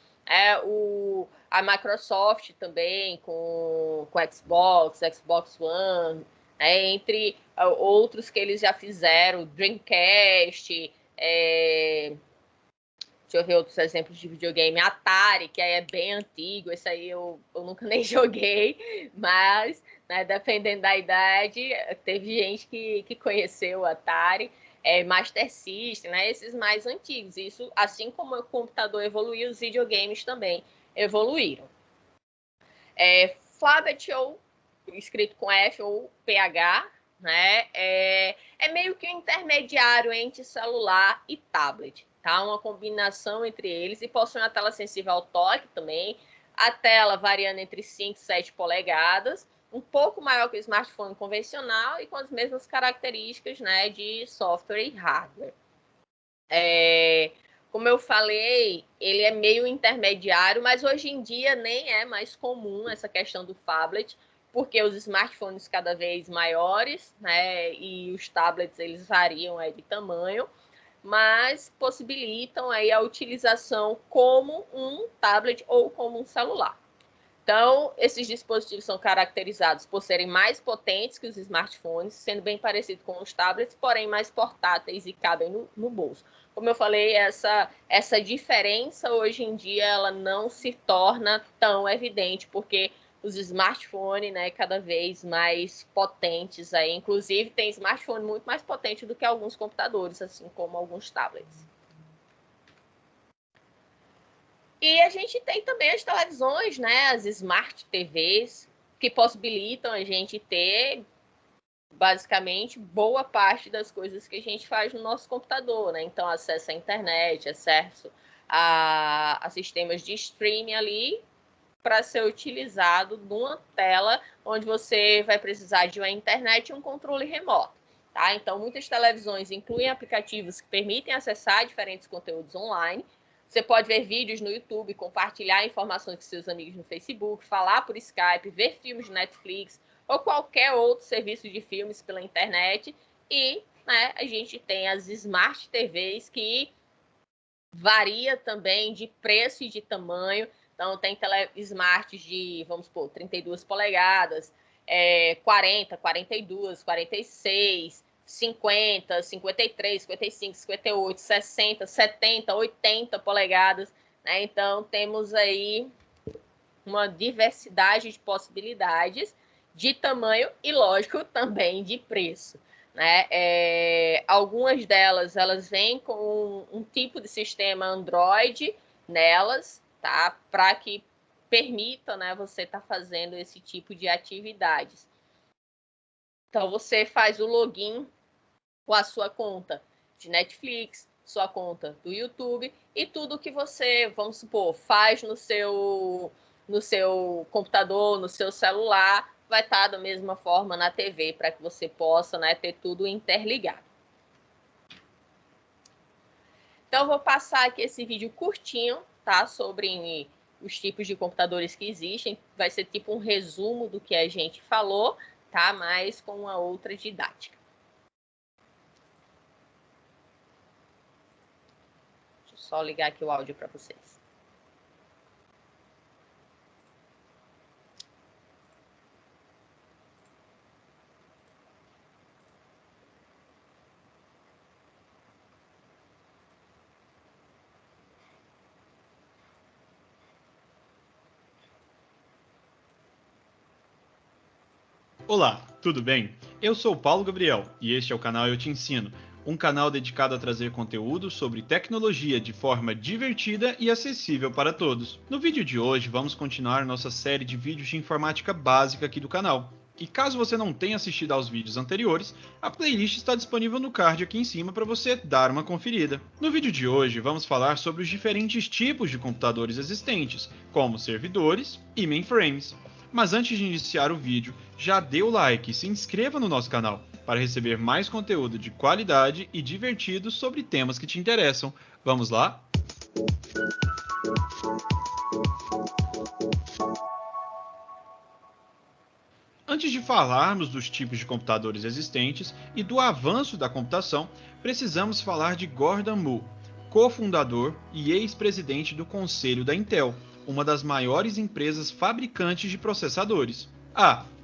a Microsoft também com Xbox, Xbox One, entre outros que eles já fizeram, Dreamcast, deixa eu ver outros exemplos de videogame, Atari, que aí é bem antigo, esse aí eu nunca nem joguei, mas, né, dependendo da idade, teve gente que conheceu o Atari, Master System, né, esses mais antigos. Isso, assim como o computador evoluiu, os videogames também evoluíram. Flabet, ou escrito com F ou PH, né, é meio que um intermediário entre celular e tablet, tá? Uma combinação entre eles, e possui uma tela sensível ao toque também, a tela variando entre 5 e 7 polegadas, um pouco maior que o smartphone convencional e com as mesmas características, né, de software e hardware. Como eu falei, ele é meio intermediário, mas hoje em dia nem é mais comum essa questão do phablet, porque os smartphones cada vez maiores, né, e os tablets eles variam de tamanho, mas possibilitam aí a utilização como um tablet ou como um celular. Então, esses dispositivos são caracterizados por serem mais potentes que os smartphones, sendo bem parecido com os tablets, porém mais portáteis e cabem no bolso. Como eu falei, essa diferença hoje em dia ela não se torna tão evidente, porque os smartphones, né, cada vez mais potentes aí, inclusive tem smartphone muito mais potente do que alguns computadores, assim como alguns tablets. E a gente tem também as televisões, né, as Smart TVs, que possibilitam a gente ter, basicamente, boa parte das coisas que a gente faz no nosso computador, né? Então, acesso à internet, acesso a sistemas de streaming ali, para ser utilizado numa tela onde você vai precisar de uma internet e um controle remoto. Tá? Então, muitas televisões incluem aplicativos que permitem acessar diferentes conteúdos online. Você pode ver vídeos no YouTube, compartilhar informações com seus amigos no Facebook, falar por Skype, ver filmes de Netflix ou qualquer outro serviço de filmes pela internet. E, né, a gente tem as Smart TVs, que varia também de preço e de tamanho. Então, tem smarts de, vamos supor, 32 polegadas, 40, 42, 46, 50, 53, 55, 58, 60, 70, 80 polegadas, né? Então, temos aí uma diversidade de possibilidades de tamanho e, lógico, também de preço, né? Algumas delas, elas vêm com um tipo de sistema Android nelas, tá? Para que permita, né, você estar fazendo esse tipo de atividades. Então, você faz o login com a sua conta de Netflix, sua conta do YouTube, e tudo que você, vamos supor, faz no seu computador, no seu celular, vai estar da mesma forma na TV, para que você possa, né, ter tudo interligado. Então, eu vou passar aqui esse vídeo curtinho, tá? Sobre os tipos de computadores que existem. Vai ser tipo um resumo do que a gente falou, tá? Mas com uma outra didática. Deixa eu só ligar aqui o áudio para vocês. Olá, tudo bem? Eu sou o Paulo Gabriel e este é o canal Eu Te Ensino, um canal dedicado a trazer conteúdo sobre tecnologia de forma divertida e acessível para todos. No vídeo de hoje vamos continuar nossa série de vídeos de informática básica aqui do canal. E caso você não tenha assistido aos vídeos anteriores, a playlist está disponível no card aqui em cima para você dar uma conferida. No vídeo de hoje vamos falar sobre os diferentes tipos de computadores existentes, como servidores e mainframes. Mas antes de iniciar o vídeo, já dê o like e se inscreva no nosso canal para receber mais conteúdo de qualidade e divertido sobre temas que te interessam. Vamos lá? Antes de falarmos dos tipos de computadores existentes e do avanço da computação, precisamos falar de Gordon Moore, cofundador e ex-presidente do Conselho da Intel, uma das maiores empresas fabricantes de processadores.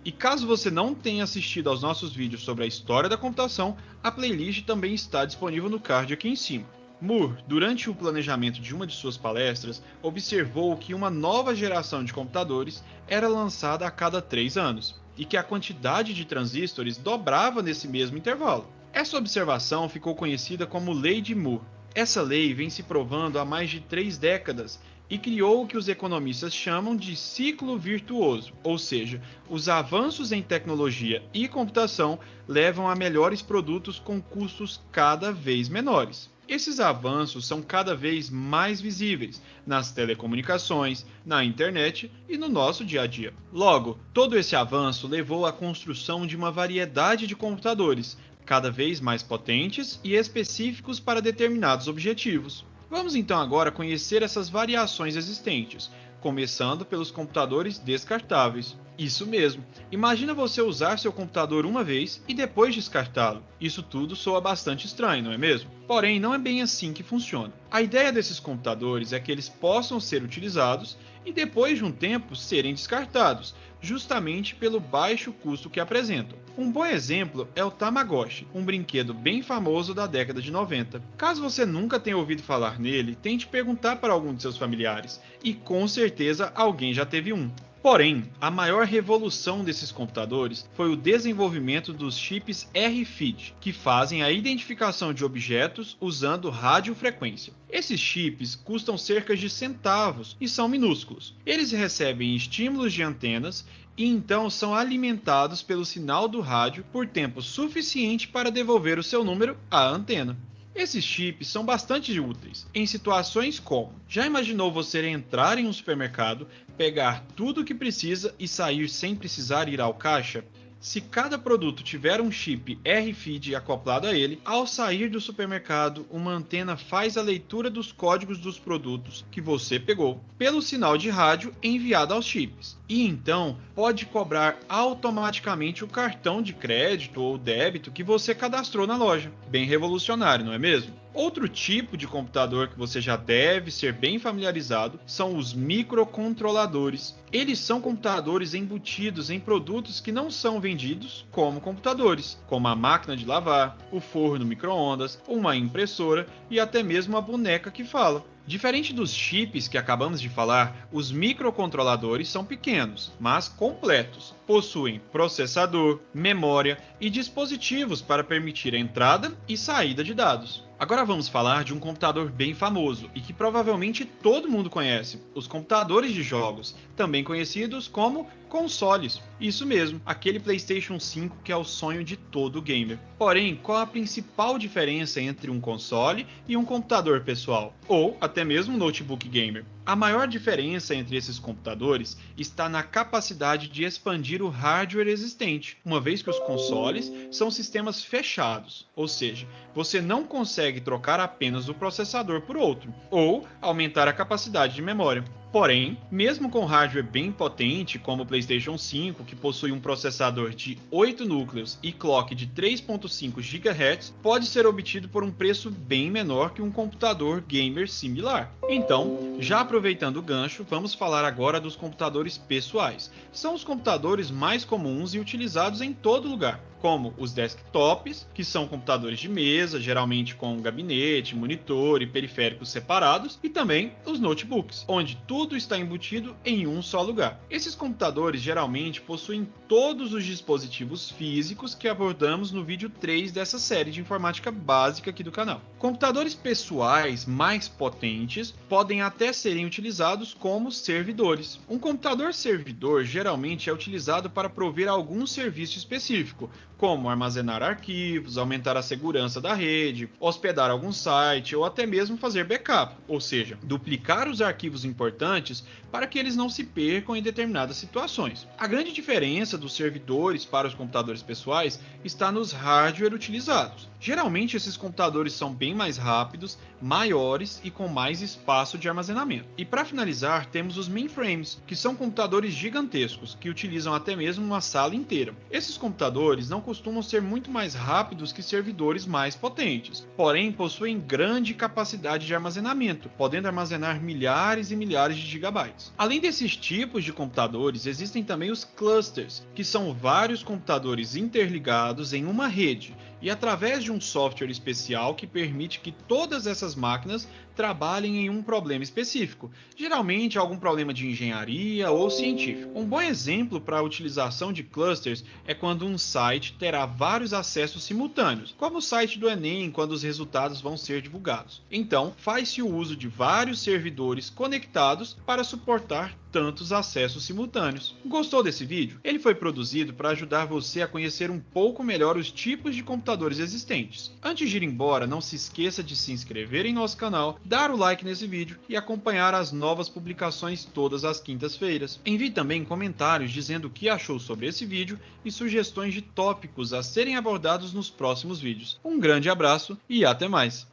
E caso você não tenha assistido aos nossos vídeos sobre a história da computação, a playlist também está disponível no card aqui em cima. Moore, durante o planejamento de uma de suas palestras, observou que uma nova geração de computadores era lançada a cada 3 anos, e que a quantidade de transistores dobrava nesse mesmo intervalo. Essa observação ficou conhecida como Lei de Moore. Essa lei vem se provando há mais de 3 décadas e criou o que os economistas chamam de ciclo virtuoso, ou seja, os avanços em tecnologia e computação levam a melhores produtos com custos cada vez menores. Esses avanços são cada vez mais visíveis nas telecomunicações, na internet e no nosso dia a dia. Logo, todo esse avanço levou à construção de uma variedade de computadores, cada vez mais potentes e específicos para determinados objetivos. Vamos então agora conhecer essas variações existentes, começando pelos computadores descartáveis. Isso mesmo, imagina você usar seu computador uma vez e depois descartá-lo. Isso tudo soa bastante estranho, não é mesmo? Porém, não é bem assim que funciona. A ideia desses computadores é que eles possam ser utilizados e depois de um tempo serem descartados, justamente pelo baixo custo que apresentam. Um bom exemplo é o Tamagotchi, um brinquedo bem famoso da década de 90. Caso você nunca tenha ouvido falar nele, tente perguntar para algum de seus familiares, e com certeza alguém já teve um. Porém, a maior revolução desses computadores foi o desenvolvimento dos chips RFID, que fazem a identificação de objetos usando radiofrequência. Esses chips custam cerca de centavos e são minúsculos. Eles recebem estímulos de antenas e então são alimentados pelo sinal do rádio por tempo suficiente para devolver o seu número à antena. Esses chips são bastante úteis em situações como: já imaginou você entrar em um supermercado, pegar tudo o que precisa e sair sem precisar ir ao caixa? Se cada produto tiver um chip RFID acoplado a ele, ao sair do supermercado, uma antena faz a leitura dos códigos dos produtos que você pegou pelo sinal de rádio enviado aos chips. E então pode cobrar automaticamente o cartão de crédito ou débito que você cadastrou na loja. Bem revolucionário, não é mesmo? Outro tipo de computador que você já deve ser bem familiarizado são os microcontroladores. Eles são computadores embutidos em produtos que não são vendidos como computadores, como a máquina de lavar, o forno micro-ondas, uma impressora e até mesmo a boneca que fala. Diferente dos chips que acabamos de falar, os microcontroladores são pequenos, mas completos. Possuem processador, memória e dispositivos para permitir a entrada e saída de dados. Agora vamos falar de um computador bem famoso e que provavelmente todo mundo conhece: os computadores de jogos, também conhecidos como Consoles, isso mesmo, aquele PlayStation 5 que é o sonho de todo gamer. Porém, qual a principal diferença entre um console e um computador pessoal? Ou até mesmo um notebook gamer? A maior diferença entre esses computadores está na capacidade de expandir o hardware existente, uma vez que os consoles são sistemas fechados, ou seja, você não consegue trocar apenas o processador por outro, ou aumentar a capacidade de memória. Porém, mesmo com hardware bem potente, como o PlayStation 5, que possui um processador de 8 núcleos e clock de 3.5 GHz, pode ser obtido por um preço bem menor que um computador gamer similar. Então, já aproveitando o gancho, vamos falar agora dos computadores pessoais. São os computadores mais comuns e utilizados em todo lugar, como os desktops, que são computadores de mesa, geralmente com gabinete, monitor e periféricos separados, e também os notebooks, onde tudo está embutido em um só lugar. Esses computadores geralmente possuem todos os dispositivos físicos que abordamos no vídeo 3 dessa série de informática básica aqui do canal. Computadores pessoais mais potentes podem até serem utilizados como servidores. Um computador servidor geralmente é utilizado para prover algum serviço específico, como armazenar arquivos, aumentar a segurança da rede, hospedar algum site ou até mesmo fazer backup, ou seja, duplicar os arquivos importantes para que eles não se percam em determinadas situações. A grande diferença dos servidores para os computadores pessoais está nos hardware utilizados. Geralmente esses computadores são bem mais rápidos, maiores e com mais espaço de armazenamento. E para finalizar, temos os mainframes, que são computadores gigantescos, que utilizam até mesmo uma sala inteira. Esses computadores não costumam ser muito mais rápidos que servidores mais potentes, porém possuem grande capacidade de armazenamento, podendo armazenar milhares e milhares de gigabytes. Além desses tipos de computadores, existem também os clusters, que são vários computadores interligados em uma rede, e através de um software especial que permite que todas essas máquinas trabalhem em um problema específico, geralmente algum problema de engenharia ou científico. Um bom exemplo para a utilização de clusters é quando um site terá vários acessos simultâneos, como o site do Enem quando os resultados vão ser divulgados. Então, faz-se o uso de vários servidores conectados para suportar tantos acessos simultâneos. Gostou desse vídeo? Ele foi produzido para ajudar você a conhecer um pouco melhor os tipos de computadores existentes. Antes de ir embora, não se esqueça de se inscrever em nosso canal, dar o like nesse vídeo e acompanhar as novas publicações todas as quintas-feiras. Envie também comentários dizendo o que achou sobre esse vídeo e sugestões de tópicos a serem abordados nos próximos vídeos. Um grande abraço e até mais!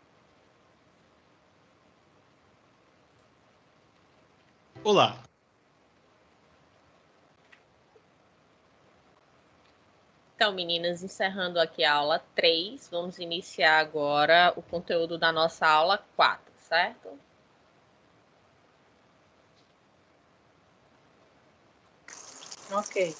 Olá! Então, meninas, encerrando aqui a aula 3, vamos iniciar agora o conteúdo da nossa aula 4, certo? Ok.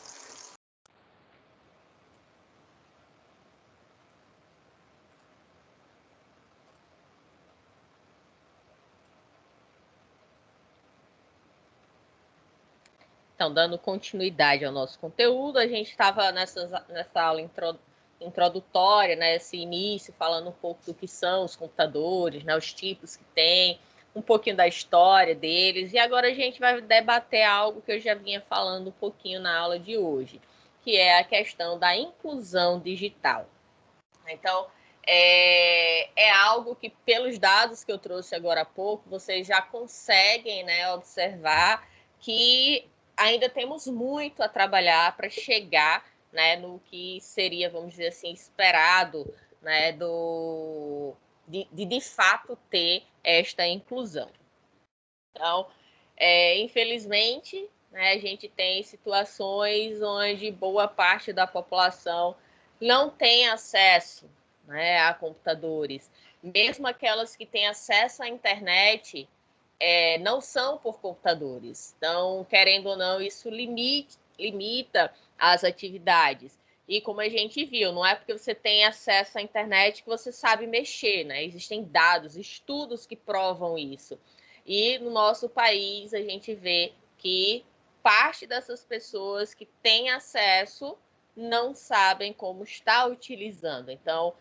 Então, dando continuidade ao nosso conteúdo, a gente estava nessa aula introdutória, né, esse início, falando um pouco do que são os computadores, né, os tipos que tem, um pouquinho da história deles, e agora a gente vai debater algo que eu já vinha falando um pouquinho na aula de hoje, que é a questão da inclusão digital. Então, é algo que, pelos dados que eu trouxe agora há pouco, vocês já conseguem, né, observar que ainda temos muito a trabalhar para chegar, né, no que seria, vamos dizer assim, esperado, né, de fato ter esta inclusão. Então, infelizmente, né, a gente tem situações onde boa parte da população não tem acesso, né, a computadores. Mesmo aquelas que têm acesso à internet, não são por computadores. Então, querendo ou não, isso limita as atividades. E como a gente viu, não é porque você tem acesso à internet que você sabe mexer, né? Existem dados, estudos que provam isso. E no nosso país, a gente vê que parte dessas pessoas que têm acesso não sabem como está utilizando. Então,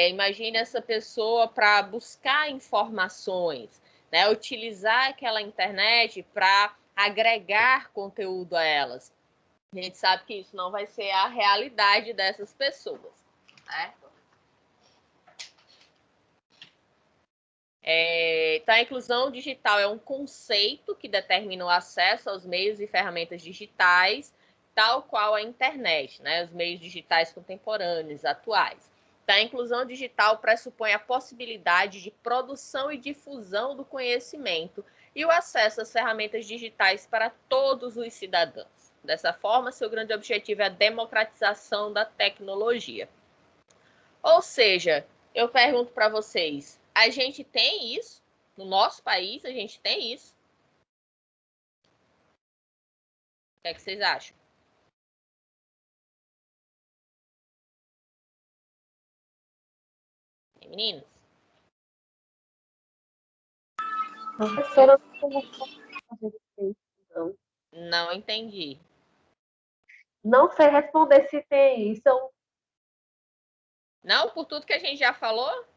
imagine essa pessoa para buscar informações, né, utilizar aquela internet para agregar conteúdo a elas. A gente sabe que isso não vai ser a realidade dessas pessoas, certo? Então, a inclusão digital é um conceito que determina o acesso aos meios e ferramentas digitais, tal qual a internet, né? Os meios digitais contemporâneos, atuais. Então, a inclusão digital pressupõe a possibilidade de produção e difusão do conhecimento e o acesso às ferramentas digitais para todos os cidadãos. Dessa forma, seu grande objetivo é a democratização da tecnologia. Ou seja, eu pergunto para vocês, a gente tem isso? No nosso país, a gente tem isso? O que é que vocês acham? Tem meninos? Professora, não. Não entendi. Não sei responder se tem isso. Não, por tudo que a gente já falou?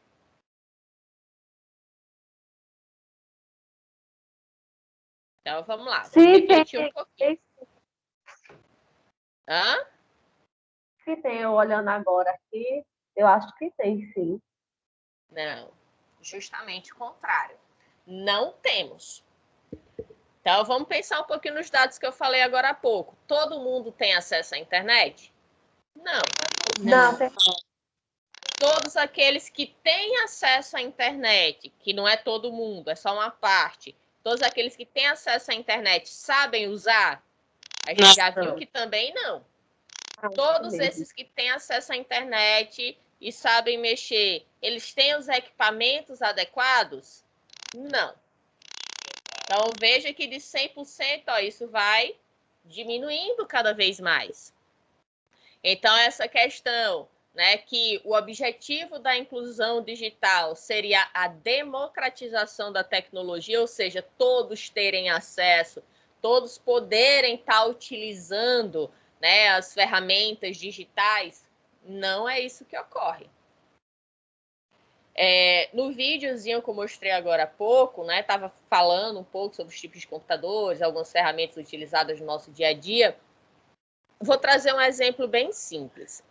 Então, vamos lá. Vamos repetir um pouquinho. Hã? Se tem, eu olhando agora aqui, eu acho que tem, sim. Não, justamente o contrário. Não temos. Então, vamos pensar um pouquinho nos dados que eu falei agora há pouco. Todo mundo tem acesso à internet? Não. Não, tem. Todos aqueles que têm acesso à internet, que não é todo mundo, é só uma parte, todos aqueles que têm acesso à internet sabem usar? A gente já viu que também não. Todos esses que têm acesso à internet e sabem mexer, eles têm os equipamentos adequados? Não. Então, veja que de 100%, ó, isso vai diminuindo cada vez mais. Então, essa questão, né, que o objetivo da inclusão digital seria a democratização da tecnologia, ou seja, todos terem acesso, todos poderem estar utilizando, né, as ferramentas digitais, não é isso que ocorre. No videozinho que eu mostrei agora há pouco, né, estava falando um pouco sobre os tipos de computadores, algumas ferramentas utilizadas no nosso dia a dia. Vou trazer um exemplo bem simples.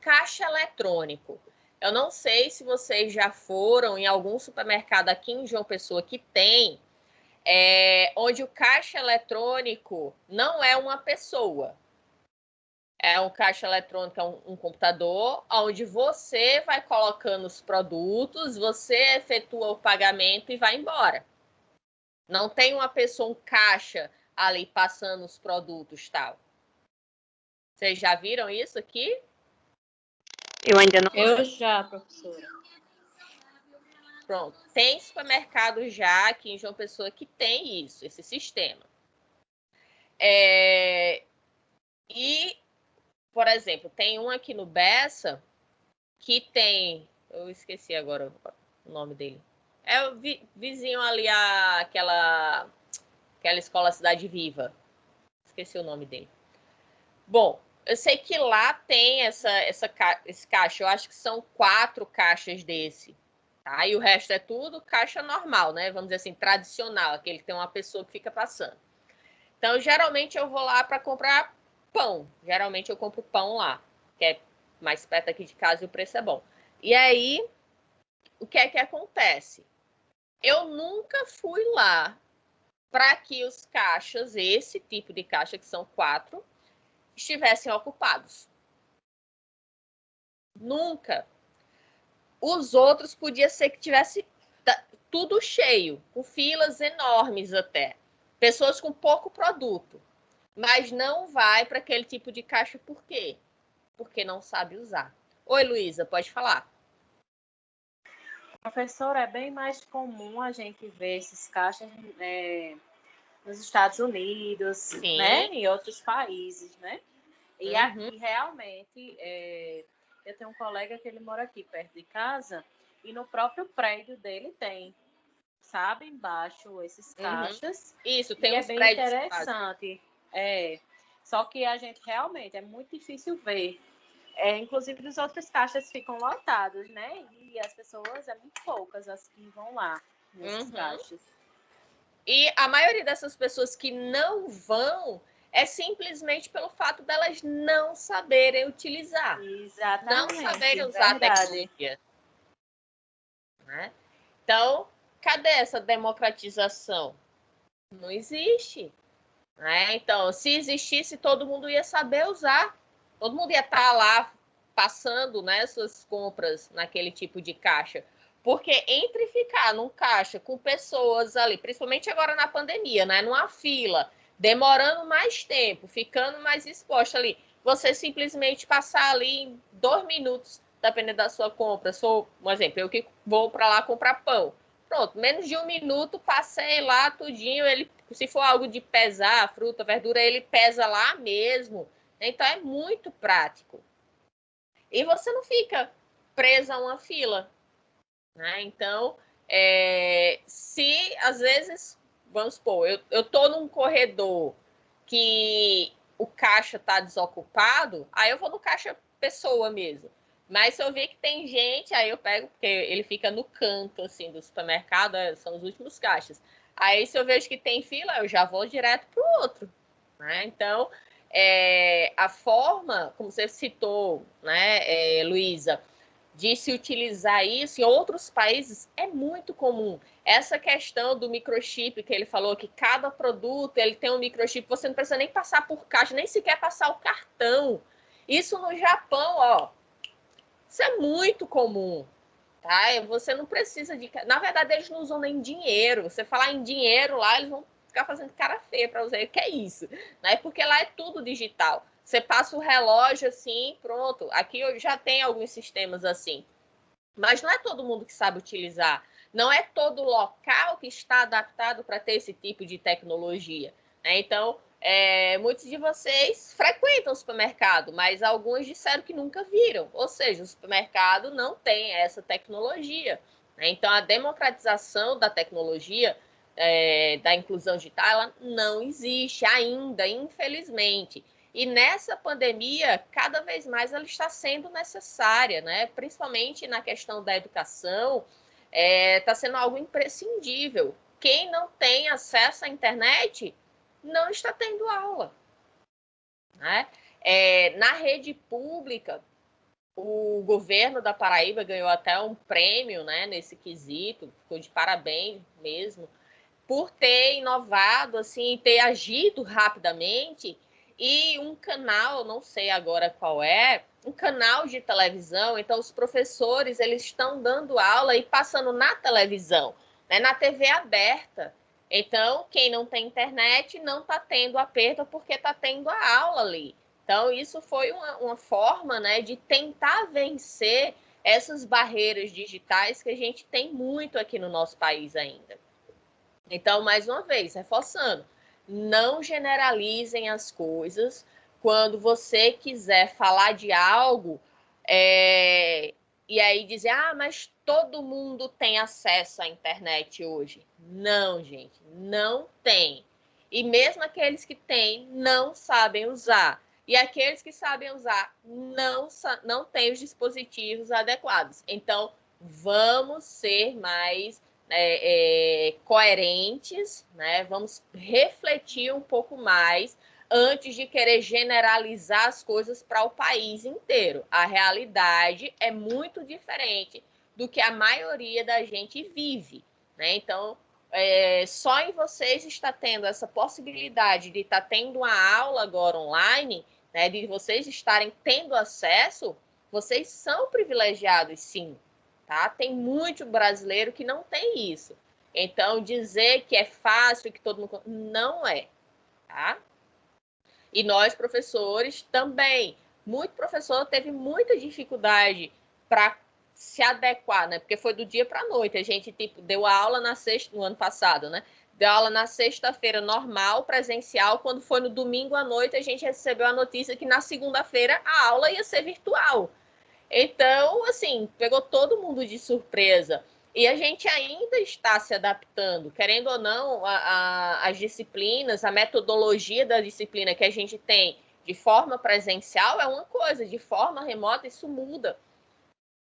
Caixa eletrônico. Eu não sei se vocês já foram em algum supermercado aqui em João Pessoa que tem, onde o caixa eletrônico não é uma pessoa. É um caixa eletrônico, é um computador, onde você vai colocando os produtos, você efetua o pagamento e vai embora. Não tem uma pessoa, um caixa ali passando os produtos tal. Vocês já viram isso aqui? Eu ainda não. Eu já, professora. Pronto. Tem supermercado já aqui em João Pessoa que tem isso, esse sistema. E, por exemplo, tem um aqui no Bessa que tem... Eu esqueci agora o nome dele. É o vizinho ali, aquela escola Cidade Viva. Esqueci o nome dele. Bom, eu sei que lá tem esse caixa. Eu acho que são 4 caixas desse. Tá? E o resto é tudo caixa normal, né? Vamos dizer assim, tradicional. Aquele que tem uma pessoa que fica passando. Então, geralmente, eu vou lá para comprar pão. Geralmente, eu compro pão lá. Que é mais perto aqui de casa e o preço é bom. E aí, o que é que acontece? Eu nunca fui lá para que os caixas, esse tipo de caixa, que são 4, estivessem ocupados. Nunca. Os outros podia ser que tivesse tudo cheio, com filas enormes até. Pessoas com pouco produto. Mas não vai para aquele tipo de caixa por quê? Porque não sabe usar. Oi, Luísa, pode falar. Professor, é bem mais comum a gente ver esses caixas nos Estados Unidos, Sim. né? Em outros países, né? E Uhum. aqui, realmente, eu tenho um colega que ele mora aqui perto de casa e no próprio prédio dele tem, sabe? Embaixo, esses caixas. Isso, tem e uns é bem prédios interessante. Só que a gente realmente, é muito difícil ver. Inclusive, os outros caixas ficam lotados, né? E as pessoas, é muito poucas as que vão lá nesses caixas. E a maioria dessas pessoas que não vão é simplesmente pelo fato delas não saberem utilizar. Exatamente. Não saberem usar verdade. a tecnologia. Né? Então, cadê essa democratização? Não existe. Né? Então, se existisse, todo mundo ia saber usar. Todo mundo ia estar lá passando, né, suas compras naquele tipo de caixa. Porque entre ficar num caixa com pessoas ali, principalmente agora na pandemia, né, numa fila, demorando mais tempo, ficando mais exposta ali, você simplesmente passar ali em 2 minutos, dependendo da sua compra. Sou, um exemplo, eu que vou para lá comprar pão. Pronto, menos de 1 minuto, passei lá tudinho. Ele, se for algo de pesar, fruta, verdura, ele pesa lá mesmo. Então é muito prático. E você não fica presa a uma fila. Né? Então, se às vezes, vamos supor, eu tô num corredor que o caixa está desocupado, aí eu vou no caixa pessoa mesmo. Mas se eu ver que tem gente, aí eu pego, porque ele fica no canto assim do supermercado, são os últimos caixas. Aí se eu vejo que tem fila, eu já vou direto para o outro. Né? Então, a forma, como você citou, né, Luísa, de se utilizar isso em outros países é muito comum. Essa questão do microchip que ele falou, que cada produto ele tem um microchip, você não precisa nem passar por caixa, nem sequer passar o cartão. Isso no Japão, ó, isso é muito comum. Tá? Você não precisa de... Na verdade, eles não usam nem dinheiro. Você falar em dinheiro lá, eles vão ficar fazendo cara feia para você. O que é isso? Né? Porque lá é tudo digital. Você passa o relógio assim, pronto. Aqui eu já tem alguns sistemas assim. Mas não é todo mundo que sabe utilizar. Não é todo local que está adaptado para ter esse tipo de tecnologia. Né? Então, muitos de vocês frequentam o supermercado, mas alguns disseram que nunca viram. Ou seja, o supermercado não tem essa tecnologia. Né? Então, a democratização da tecnologia, da inclusão digital, ela não existe ainda, infelizmente. E nessa pandemia, cada vez mais ela está sendo necessária, né? Principalmente na questão da educação, está sendo algo imprescindível. Quem não tem acesso à internet não está tendo aula. Né? Na rede pública, o governo da Paraíba ganhou até um prêmio, né, nesse quesito, ficou de parabéns mesmo, por ter inovado, assim, ter agido rapidamente. E um canal, não sei agora qual é, um canal de televisão, então os professores eles estão dando aula e passando na televisão, né, na TV aberta. Então, quem não tem internet não está tendo a perda porque está tendo a aula ali. Então, isso foi uma forma, né, de tentar vencer essas barreiras digitais que a gente tem muito aqui no nosso país ainda. Então, mais uma vez, reforçando, não generalizem as coisas. Quando você quiser falar de algo, e aí dizer, mas todo mundo tem acesso à internet hoje. Não, gente, não tem. E mesmo aqueles que têm, não sabem usar. E aqueles que sabem usar, não têm os dispositivos adequados. Então, vamos ser mais coerentes, né? Vamos refletir um pouco mais antes de querer generalizar as coisas para o país inteiro. A realidade é muito diferente do que a maioria da gente vive, né? Então, só em vocês está tendo essa possibilidade de estar tendo uma aula agora online, né? De vocês estarem tendo acesso, vocês são privilegiados, sim. Tá? Tem muito brasileiro que não tem isso. Então, dizer que é fácil, que todo mundo... Não é. Tá? E nós, professores, também. Muito professor teve muita dificuldade para se adequar, né? Porque foi do dia para a noite. A gente deu aula na sexta, no ano passado, né? Deu aula na sexta-feira normal, presencial. Quando foi no domingo à noite, a gente recebeu a notícia que na segunda-feira a aula ia ser virtual. Então, assim, pegou todo mundo de surpresa. E a gente ainda está se adaptando, querendo ou não, as disciplinas, a metodologia da disciplina que a gente tem de forma presencial é uma coisa, de forma remota isso muda.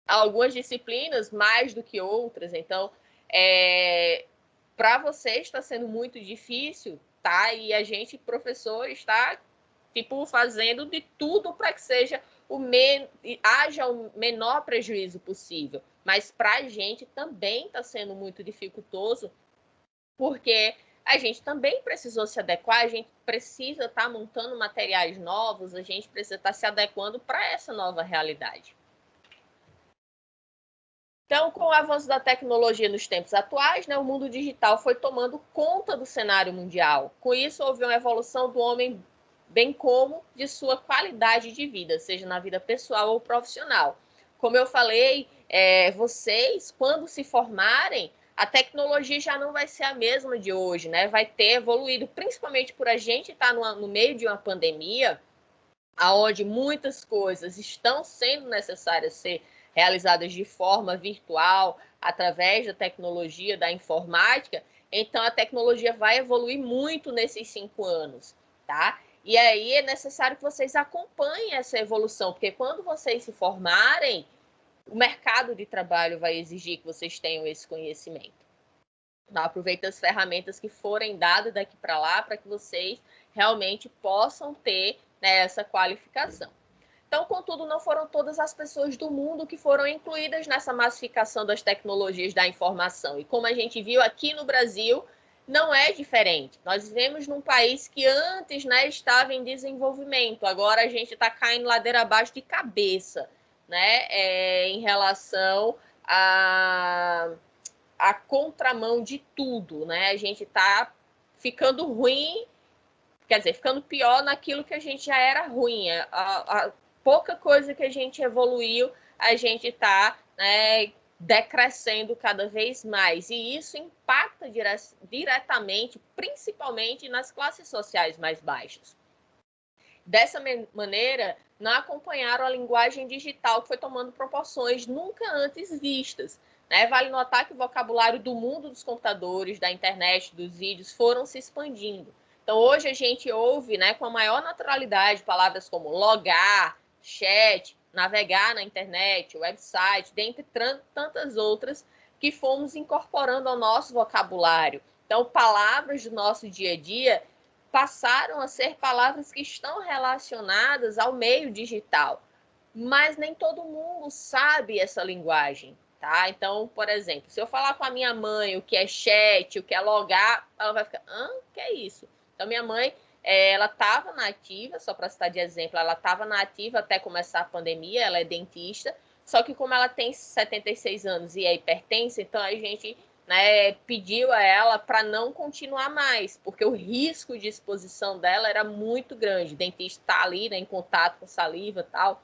Algumas disciplinas mais do que outras. Então, para você está sendo muito difícil, tá? E a gente, professor, está tipo fazendo de tudo para que seja haja o menor prejuízo possível. Mas para a gente também está sendo muito dificultoso, porque a gente também precisou se adequar, a gente precisa estar montando materiais novos, a gente precisa estar se adequando para essa nova realidade. Então, com o avanço da tecnologia nos tempos atuais, né, o mundo digital foi tomando conta do cenário mundial. Com isso, houve uma evolução do homem, bem como de sua qualidade de vida, seja na vida pessoal ou profissional. Como eu falei, vocês, quando se formarem, a tecnologia já não vai ser a mesma de hoje, né? Vai ter evoluído, principalmente por a gente estar no meio de uma pandemia, onde muitas coisas estão sendo necessárias ser realizadas de forma virtual, através da tecnologia, da informática. Então, a tecnologia vai evoluir muito nesses 5 anos, tá? E aí é necessário que vocês acompanhem essa evolução, porque quando vocês se formarem, o mercado de trabalho vai exigir que vocês tenham esse conhecimento. Então, aproveita as ferramentas que forem dadas daqui para lá para que vocês realmente possam ter, né, essa qualificação. Então, contudo, não foram todas as pessoas do mundo que foram incluídas nessa massificação das tecnologias da informação. E como a gente viu aqui no Brasil, não é diferente. Nós vivemos num país que antes, né, estava em desenvolvimento. Agora a gente está caindo ladeira abaixo de cabeça, né, em relação a contramão de tudo, né? A gente está ficando ruim, quer dizer, ficando pior naquilo que a gente já era ruim. A pouca coisa que a gente evoluiu, a gente está, né, decrescendo cada vez mais. E isso impacta diretamente, principalmente nas classes sociais mais baixas. Dessa maneira, não acompanharam a linguagem digital que foi tomando proporções nunca antes vistas. Né? Vale notar que o vocabulário do mundo dos computadores, da internet, dos vídeos, foram se expandindo. Então, hoje a gente ouve, né, com a maior naturalidade palavras como logar, chat, navegar na internet, website, dentre tantas outras que fomos incorporando ao nosso vocabulário. Então, palavras do nosso dia a dia passaram a ser palavras que estão relacionadas ao meio digital, mas nem todo mundo sabe essa linguagem, tá? Então, por exemplo, se eu falar com a minha mãe o que é chat, o que é logar, ela vai ficar, o que é isso? Então, minha mãe, ela estava na ativa, só para citar de exemplo, ela estava na ativa até começar a pandemia, ela é dentista, só que como ela tem 76 anos e é hipertensa, então a gente, né, pediu a ela para não continuar mais, porque o risco de exposição dela era muito grande. O dentista está ali, né, em contato com saliva e tal.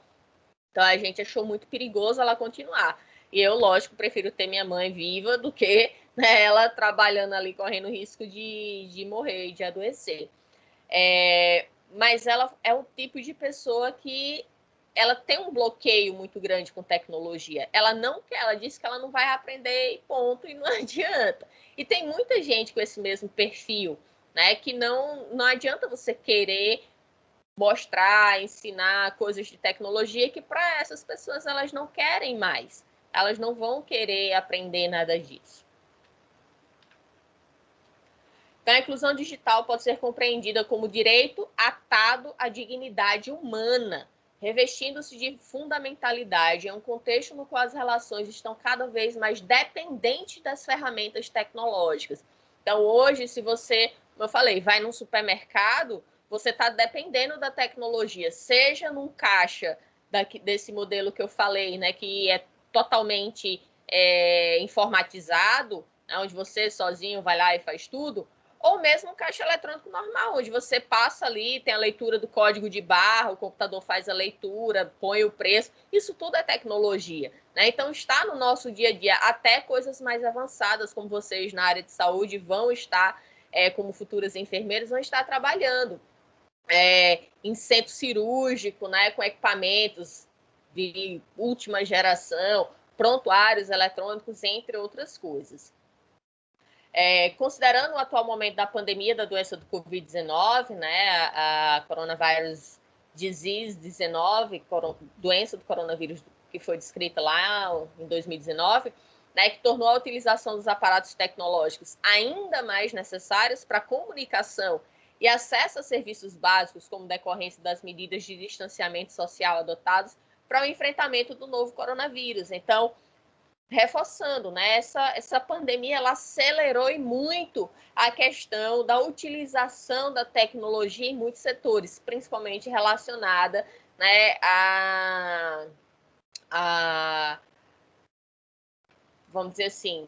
Então a gente achou muito perigoso ela continuar. E eu, lógico, prefiro ter minha mãe viva do que, né, ela trabalhando ali, correndo risco de morrer, de adoecer. Mas ela é um tipo de pessoa que ela tem um bloqueio muito grande com tecnologia. Ela não quer, ela disse que ela não vai aprender e ponto, e não adianta. E tem muita gente com esse mesmo perfil, né? Que não adianta você querer mostrar, ensinar coisas de tecnologia que para essas pessoas elas não querem mais. Elas não vão querer aprender nada disso. Então, a inclusão digital pode ser compreendida como direito atado à dignidade humana, revestindo-se de fundamentalidade em um contexto no qual as relações estão cada vez mais dependentes das ferramentas tecnológicas. Então, hoje, se você, como eu falei, vai num supermercado, você está dependendo da tecnologia, seja num caixa desse modelo que eu falei, né, que é totalmente informatizado, onde você sozinho vai lá e faz tudo, ou mesmo um caixa eletrônico normal, onde você passa ali, tem a leitura do código de barra, o computador faz a leitura, põe o preço, isso tudo é tecnologia, né? Então está no nosso dia a dia, até coisas mais avançadas, como vocês na área de saúde vão estar, como futuras enfermeiras, vão estar trabalhando em centro cirúrgico, né, com equipamentos de última geração, prontuários eletrônicos, entre outras coisas. Considerando o atual momento da pandemia da doença do Covid-19, né, a Coronavirus Disease 19, doença do coronavírus que foi descrita lá em 2019, né, que tornou a utilização dos aparatos tecnológicos ainda mais necessários para a comunicação e acesso a serviços básicos, como decorrência das medidas de distanciamento social adotadas para o enfrentamento do novo coronavírus. Então, reforçando, né, essa pandemia ela acelerou e muito a questão da utilização da tecnologia em muitos setores, principalmente relacionada, né, a vamos dizer assim,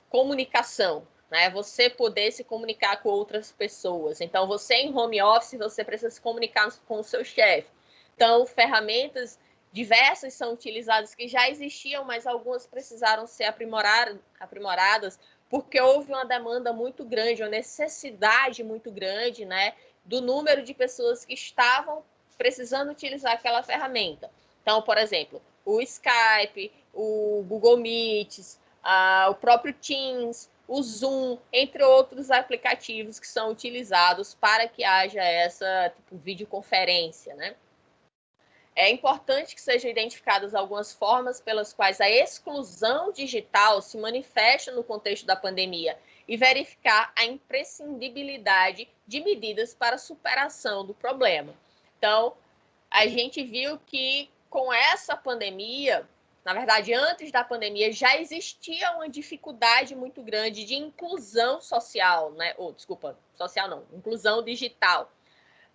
comunicação, né? Você poder se comunicar com outras pessoas. Então, você em home office, você precisa se comunicar com o seu chefe. Então, ferramentas diversas são utilizadas que já existiam, mas algumas precisaram ser aprimoradas porque houve uma demanda muito grande, uma necessidade muito grande, né, do número de pessoas que estavam precisando utilizar aquela ferramenta. Então, por exemplo, o Skype, o Google Meets, o próprio Teams, o Zoom, entre outros aplicativos que são utilizados para que haja essa videoconferência, né? É importante que sejam identificadas algumas formas pelas quais a exclusão digital se manifesta no contexto da pandemia e verificar a imprescindibilidade de medidas para a superação do problema. Então, a gente viu que com essa pandemia, na verdade, antes da pandemia, já existia uma dificuldade muito grande de inclusão social, né? Desculpa, social não, inclusão digital.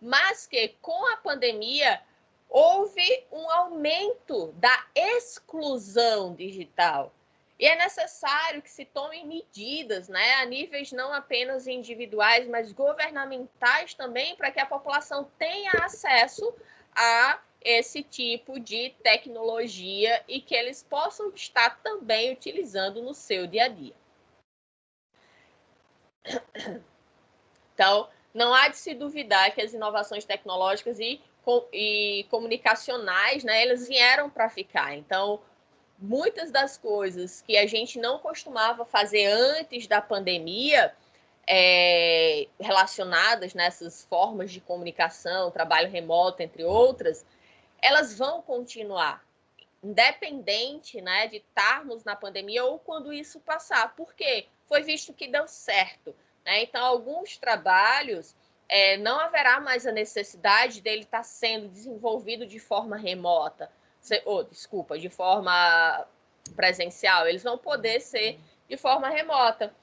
Mas que com a pandemia houve um aumento da exclusão digital. E é necessário que se tomem medidas, né, a níveis não apenas individuais, mas governamentais também, para que a população tenha acesso a esse tipo de tecnologia e que eles possam estar também utilizando no seu dia a dia. Então, não há de se duvidar que as inovações tecnológicas e comunicacionais, né, elas vieram para ficar. Então, muitas das coisas que a gente não costumava fazer antes da pandemia, relacionadas nessas formas de comunicação, trabalho remoto, entre outras, elas vão continuar, independente, né, de estarmos na pandemia ou quando isso passar. Por quê? Foi visto que deu certo, né? Então, alguns trabalhos não haverá mais a necessidade dele estar sendo desenvolvido de forma remota, de forma presencial. Eles vão poder ser de forma remota.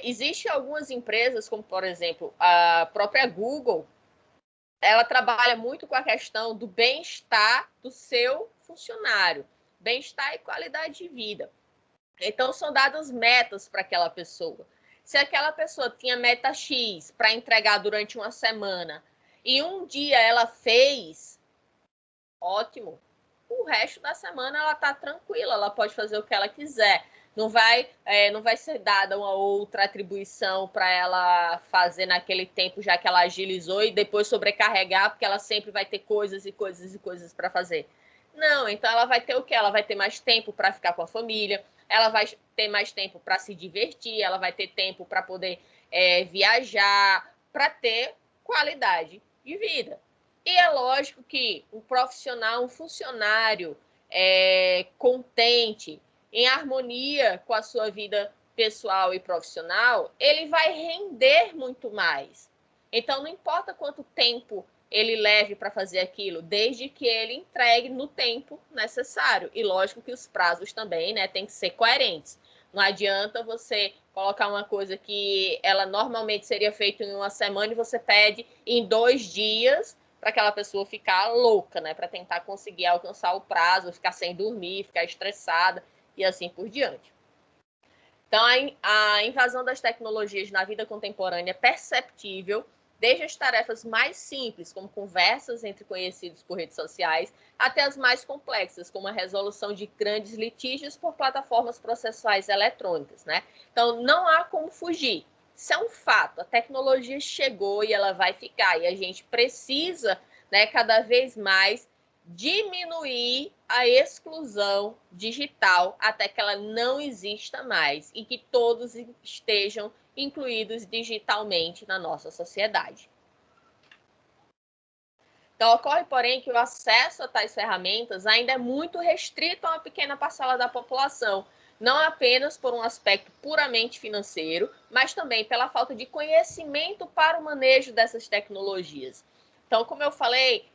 Existem algumas empresas, como, por exemplo, a própria Google, ela trabalha muito com a questão do bem-estar do seu funcionário, bem-estar e qualidade de vida. Então, são dadas metas para aquela pessoa. Se aquela pessoa tinha meta X para entregar durante uma semana e um dia ela fez, ótimo. O resto da semana ela está tranquila, ela pode fazer o que ela quiser. Não vai ser dada uma outra atribuição para ela fazer naquele tempo, já que ela agilizou, e depois sobrecarregar, porque ela sempre vai ter coisas e coisas e coisas para fazer. Não, então ela vai ter o quê? Ela vai ter mais tempo para ficar com a família, ela vai ter mais tempo para se divertir, ela vai ter tempo para poder viajar, para ter qualidade de vida. E é lógico que um profissional, um funcionário contente, em harmonia com a sua vida pessoal e profissional, ele vai render muito mais. Então, não importa quanto tempo ele leve para fazer aquilo, desde que ele entregue no tempo necessário. E lógico que os prazos também, né, tem que ser coerentes. Não adianta você colocar uma coisa que ela normalmente seria feita em uma semana e você pede em 2 dias para aquela pessoa ficar louca, né, para tentar conseguir alcançar o prazo, ficar sem dormir, ficar estressada e assim por diante. Então, a invasão das tecnologias na vida contemporânea é perceptível, desde as tarefas mais simples, como conversas entre conhecidos por redes sociais, até as mais complexas, como a resolução de grandes litígios por plataformas processuais eletrônicas, né? Então, não há como fugir. Isso é um fato. A tecnologia chegou e ela vai ficar. E a gente precisa, né, cada vez mais diminuir a exclusão digital até que ela não exista mais e que todos estejam incluídos digitalmente na nossa sociedade. Então, ocorre, porém, que o acesso a tais ferramentas ainda é muito restrito a uma pequena parcela da população, não apenas por um aspecto puramente financeiro, mas também pela falta de conhecimento para o manejo dessas tecnologias. Então, como eu falei,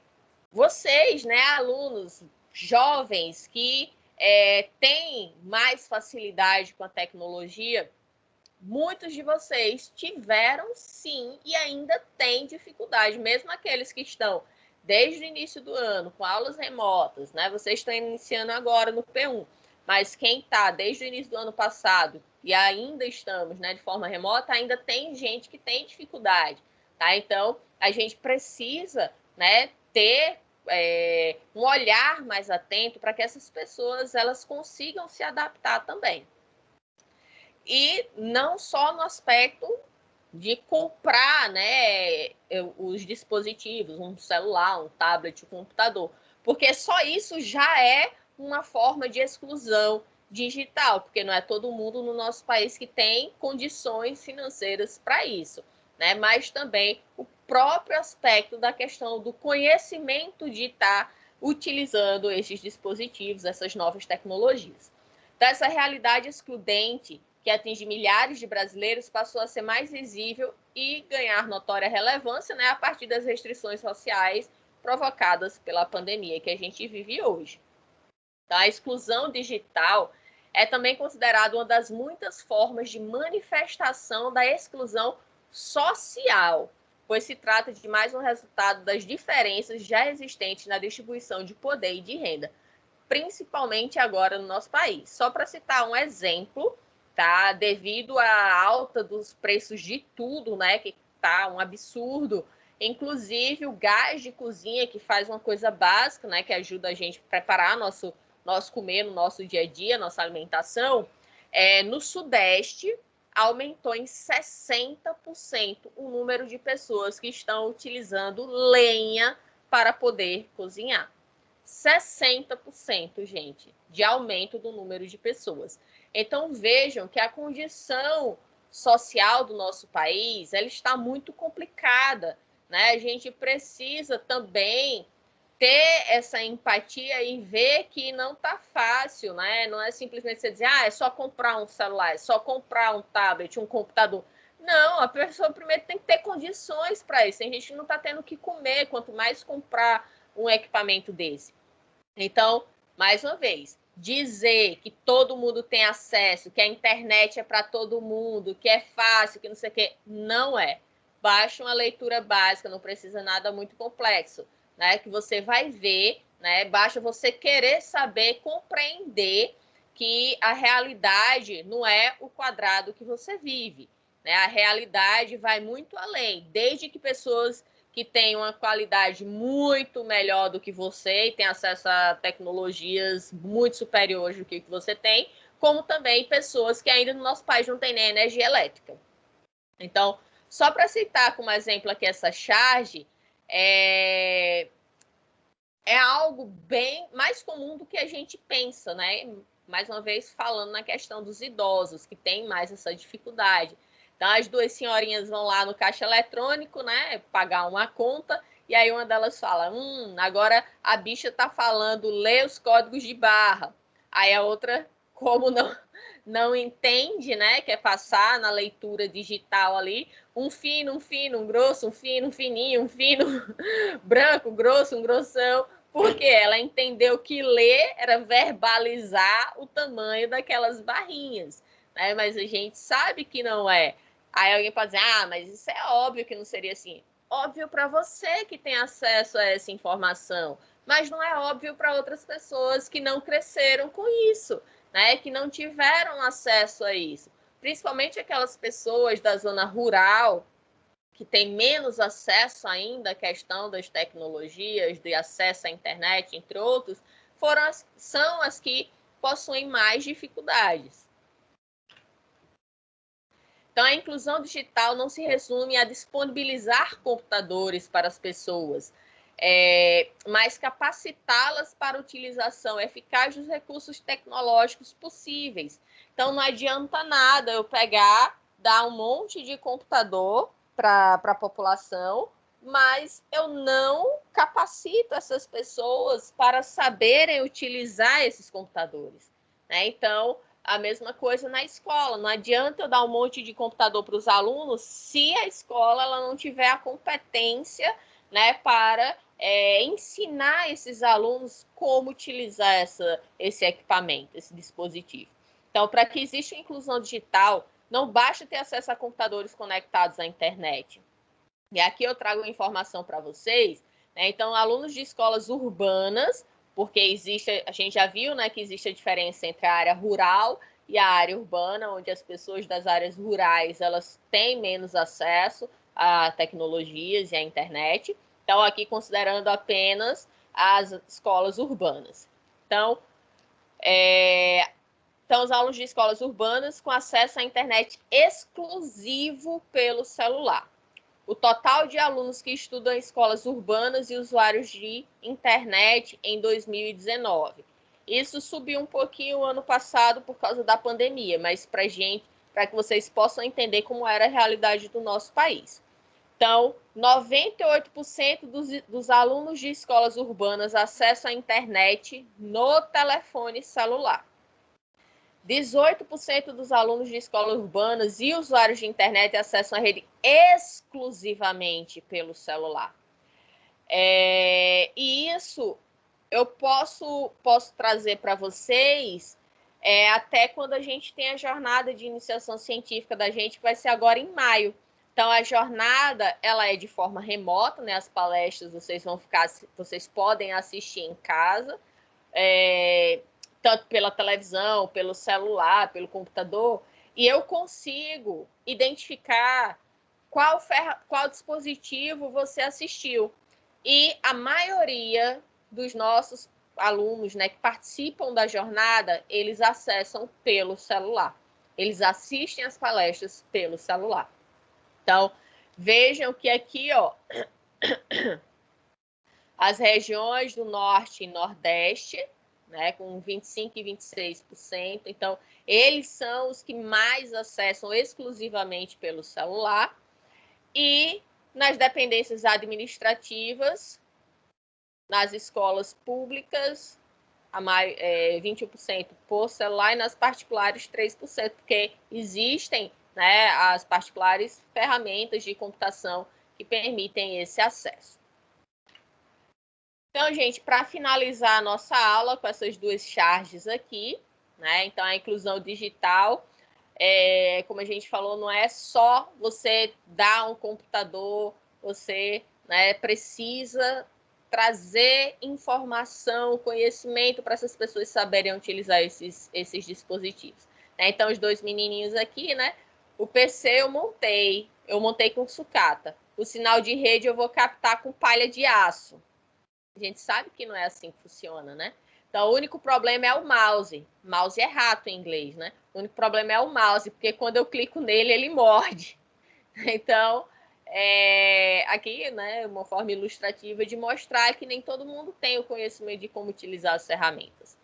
vocês, né, alunos jovens que têm mais facilidade com a tecnologia, muitos de vocês tiveram sim e ainda têm dificuldade, mesmo aqueles que estão desde o início do ano com aulas remotas, né? Vocês estão iniciando agora no P1, mas quem está desde o início do ano passado e ainda estamos, né, de forma remota, ainda tem gente que tem dificuldade, tá? Então, a gente precisa, né, ter um olhar mais atento para que essas pessoas elas consigam se adaptar também. E não só no aspecto de comprar, né, os dispositivos, um celular, um tablet, um computador, porque só isso já é uma forma de exclusão digital, porque não é todo mundo no nosso país que tem condições financeiras para isso, né? Mas também o próprio aspecto da questão do conhecimento de estar utilizando esses dispositivos, essas novas tecnologias. Então, essa realidade excludente que atinge milhares de brasileiros, passou a ser mais visível e ganhar notória relevância, né, a partir das restrições sociais provocadas pela pandemia que a gente vive hoje. Então, a exclusão digital é também considerada uma das muitas formas de manifestação da exclusão social, pois se trata de mais um resultado das diferenças já existentes na distribuição de poder e de renda, principalmente agora no nosso país. Só para citar um exemplo, tá? Devido à alta dos preços de tudo, né? Que tá um absurdo. Inclusive o gás de cozinha, que faz uma coisa básica, né? Que ajuda a gente a preparar nosso comer no nosso dia a dia, nossa alimentação. No Sudeste, aumentou em 60% o número de pessoas que estão utilizando lenha para poder cozinhar. 60%, gente, de aumento do número de pessoas. Então, vejam que a condição social do nosso país, ela está muito complicada, né? A gente precisa também ter essa empatia e ver que não está fácil, né? Não é simplesmente você dizer, é só comprar um celular, é só comprar um tablet, um computador. Não, a pessoa primeiro tem que ter condições para isso. A gente não está tendo o que comer, quanto mais comprar um equipamento desse. Então, mais uma vez, dizer que todo mundo tem acesso, que a internet é para todo mundo, que é fácil, que não sei o quê, não é. Baixa uma leitura básica, não precisa nada muito complexo, né? Que você vai ver, né? Basta você querer saber, compreender que a realidade não é o quadrado que você vive, né? A realidade vai muito além, desde que pessoas que têm uma qualidade muito melhor do que você e tem acesso a tecnologias muito superiores do que você tem, como também pessoas que ainda no nosso país não têm nem energia elétrica. Então, só para citar como exemplo aqui essa charge, é algo bem mais comum do que a gente pensa, né? Mais uma vez falando na questão dos idosos, que têm mais essa dificuldade. Então, as duas senhorinhas vão lá no caixa eletrônico, né, pagar uma conta, e aí uma delas fala, agora a bicha tá falando, lê os códigos de barra. Aí a outra, como não entende, né, quer passar na leitura digital ali, um fino, um grosso, um fino, um fininho, um fino, branco, grosso, um grossão, porque ela entendeu que ler era verbalizar o tamanho daquelas barrinhas, né? Mas a gente sabe que não é. Aí alguém pode dizer, mas isso é óbvio que não seria assim. Óbvio para você que tem acesso a essa informação, mas não é óbvio para outras pessoas que não cresceram com isso, né? Que não tiveram acesso a isso. Principalmente aquelas pessoas da zona rural, que têm menos acesso ainda à questão das tecnologias, de acesso à internet, entre outros, são as que possuem mais dificuldades. Então, a inclusão digital não se resume a disponibilizar computadores para as pessoas, mas capacitá-las para a utilização eficaz dos recursos tecnológicos possíveis. Então, não adianta nada eu pegar, dar um monte de computador para a população, mas eu não capacito essas pessoas para saberem utilizar esses computadores, né? Então, A mesma coisa na escola. Não adianta eu dar um monte de computador para os alunos se a escola ela não tiver a competência, né, para ensinar esses alunos como utilizar esse equipamento, esse dispositivo. Então, para que exista inclusão digital, não basta ter acesso a computadores conectados à internet. E aqui eu trago uma informação para vocês, né? Então, alunos de escolas urbanas, porque a gente já viu, né, que existe a diferença entre a área rural e a área urbana, onde as pessoas das áreas rurais elas têm menos acesso a tecnologias e à internet. Então, aqui considerando apenas as escolas urbanas. Então, os alunos de escolas urbanas com acesso à internet exclusivo pelo celular. O total de alunos que estudam em escolas urbanas e usuários de internet em 2019. Isso subiu um pouquinho ano passado por causa da pandemia, mas para que vocês possam entender como era a realidade do nosso país. Então, 98% dos alunos de escolas urbanas acessam a internet no telefone celular. 18% dos alunos de escolas urbanas e usuários de internet acessam a rede exclusivamente pelo celular. E isso eu posso trazer para vocês até quando a gente tem a jornada de iniciação científica da gente, que vai ser agora em maio. Então, a jornada ela é de forma remota, né? As palestras vocês podem assistir em casa, tanto pela televisão, pelo celular, pelo computador, e eu consigo identificar qual dispositivo você assistiu. E a maioria dos nossos alunos, né, que participam da jornada, eles acessam pelo celular. Eles assistem as palestras pelo celular. Então, vejam que aqui, ó, as regiões do Norte e Nordeste, né, com 25% e 26%. Então, eles são os que mais acessam exclusivamente pelo celular. E nas dependências administrativas, nas escolas públicas, 21% por celular, e nas particulares, 3%, porque existem, né, as particulares ferramentas de computação que permitem esse acesso. Então, gente, para finalizar a nossa aula com essas duas charges aqui, né? Então, a inclusão digital, como a gente falou, não é só você dar um computador, você, né, precisa trazer informação, conhecimento para essas pessoas saberem utilizar esses dispositivos. Né? Então, os dois menininhos aqui, né? O PC eu montei com sucata. O sinal de rede eu vou captar com palha de aço. A gente sabe que não é assim que funciona, né? Então, o único problema é o mouse. Mouse é rato em inglês, né? O único problema é o mouse, porque quando eu clico nele, ele morde. Então, aqui, né, uma forma ilustrativa de mostrar que nem todo mundo tem o conhecimento de como utilizar as ferramentas.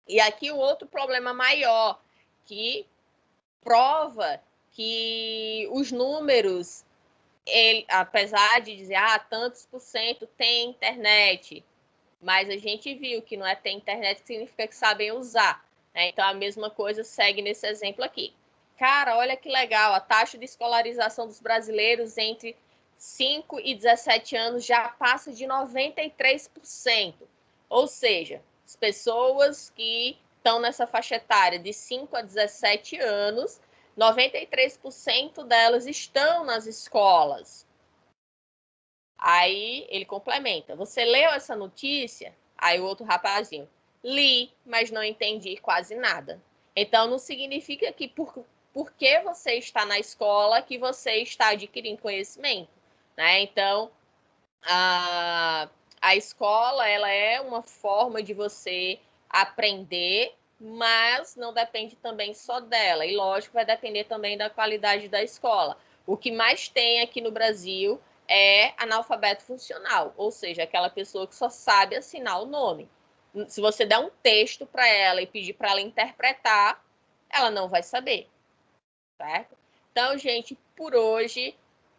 E aqui o outro problema maior, que prova que os números, apesar de dizer, tantos por cento tem internet, mas a gente viu que não é ter internet que significa que sabem usar. Né? Então, a mesma coisa segue nesse exemplo aqui. Cara, olha que legal, a taxa de escolarização dos brasileiros entre 5 e 17 anos já passa de 93%. Ou seja, as pessoas que estão nessa faixa etária de 5 a 17 anos, 93% delas estão nas escolas. Aí ele complementa. Você leu essa notícia? Aí o outro rapazinho. Li, mas não entendi quase nada. Então, não significa que porque você está na escola que você está adquirindo conhecimento. Né? Então, a escola ela é uma forma de você aprender, mas não depende também só dela. E, lógico, vai depender também da qualidade da escola. O que mais tem aqui no Brasil é analfabeto funcional, ou seja, aquela pessoa que só sabe assinar o nome. Se você der um texto para ela e pedir para ela interpretar, ela não vai saber, certo? Então, gente, por hoje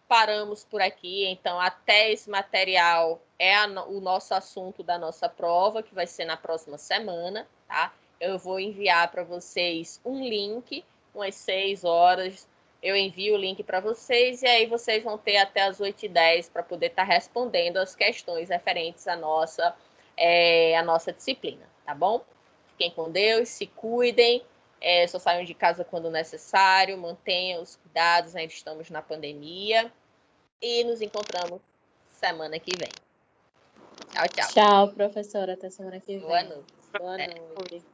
paramos por aqui. Então, até esse material é o nosso assunto da nossa prova, que vai ser na próxima semana, tá? eu vou enviar para vocês um link, umas 6 horas, eu envio o link para vocês, e aí vocês vão ter até as 8h10 para poder estar respondendo as questões referentes à nossa disciplina, tá bom? Fiquem com Deus, se cuidem, só saiam de casa quando necessário, mantenham os cuidados, ainda estamos na pandemia, e nos encontramos semana que vem. Tchau, tchau. Tchau, professora. Até semana que vem. Boa noite. Boa noite.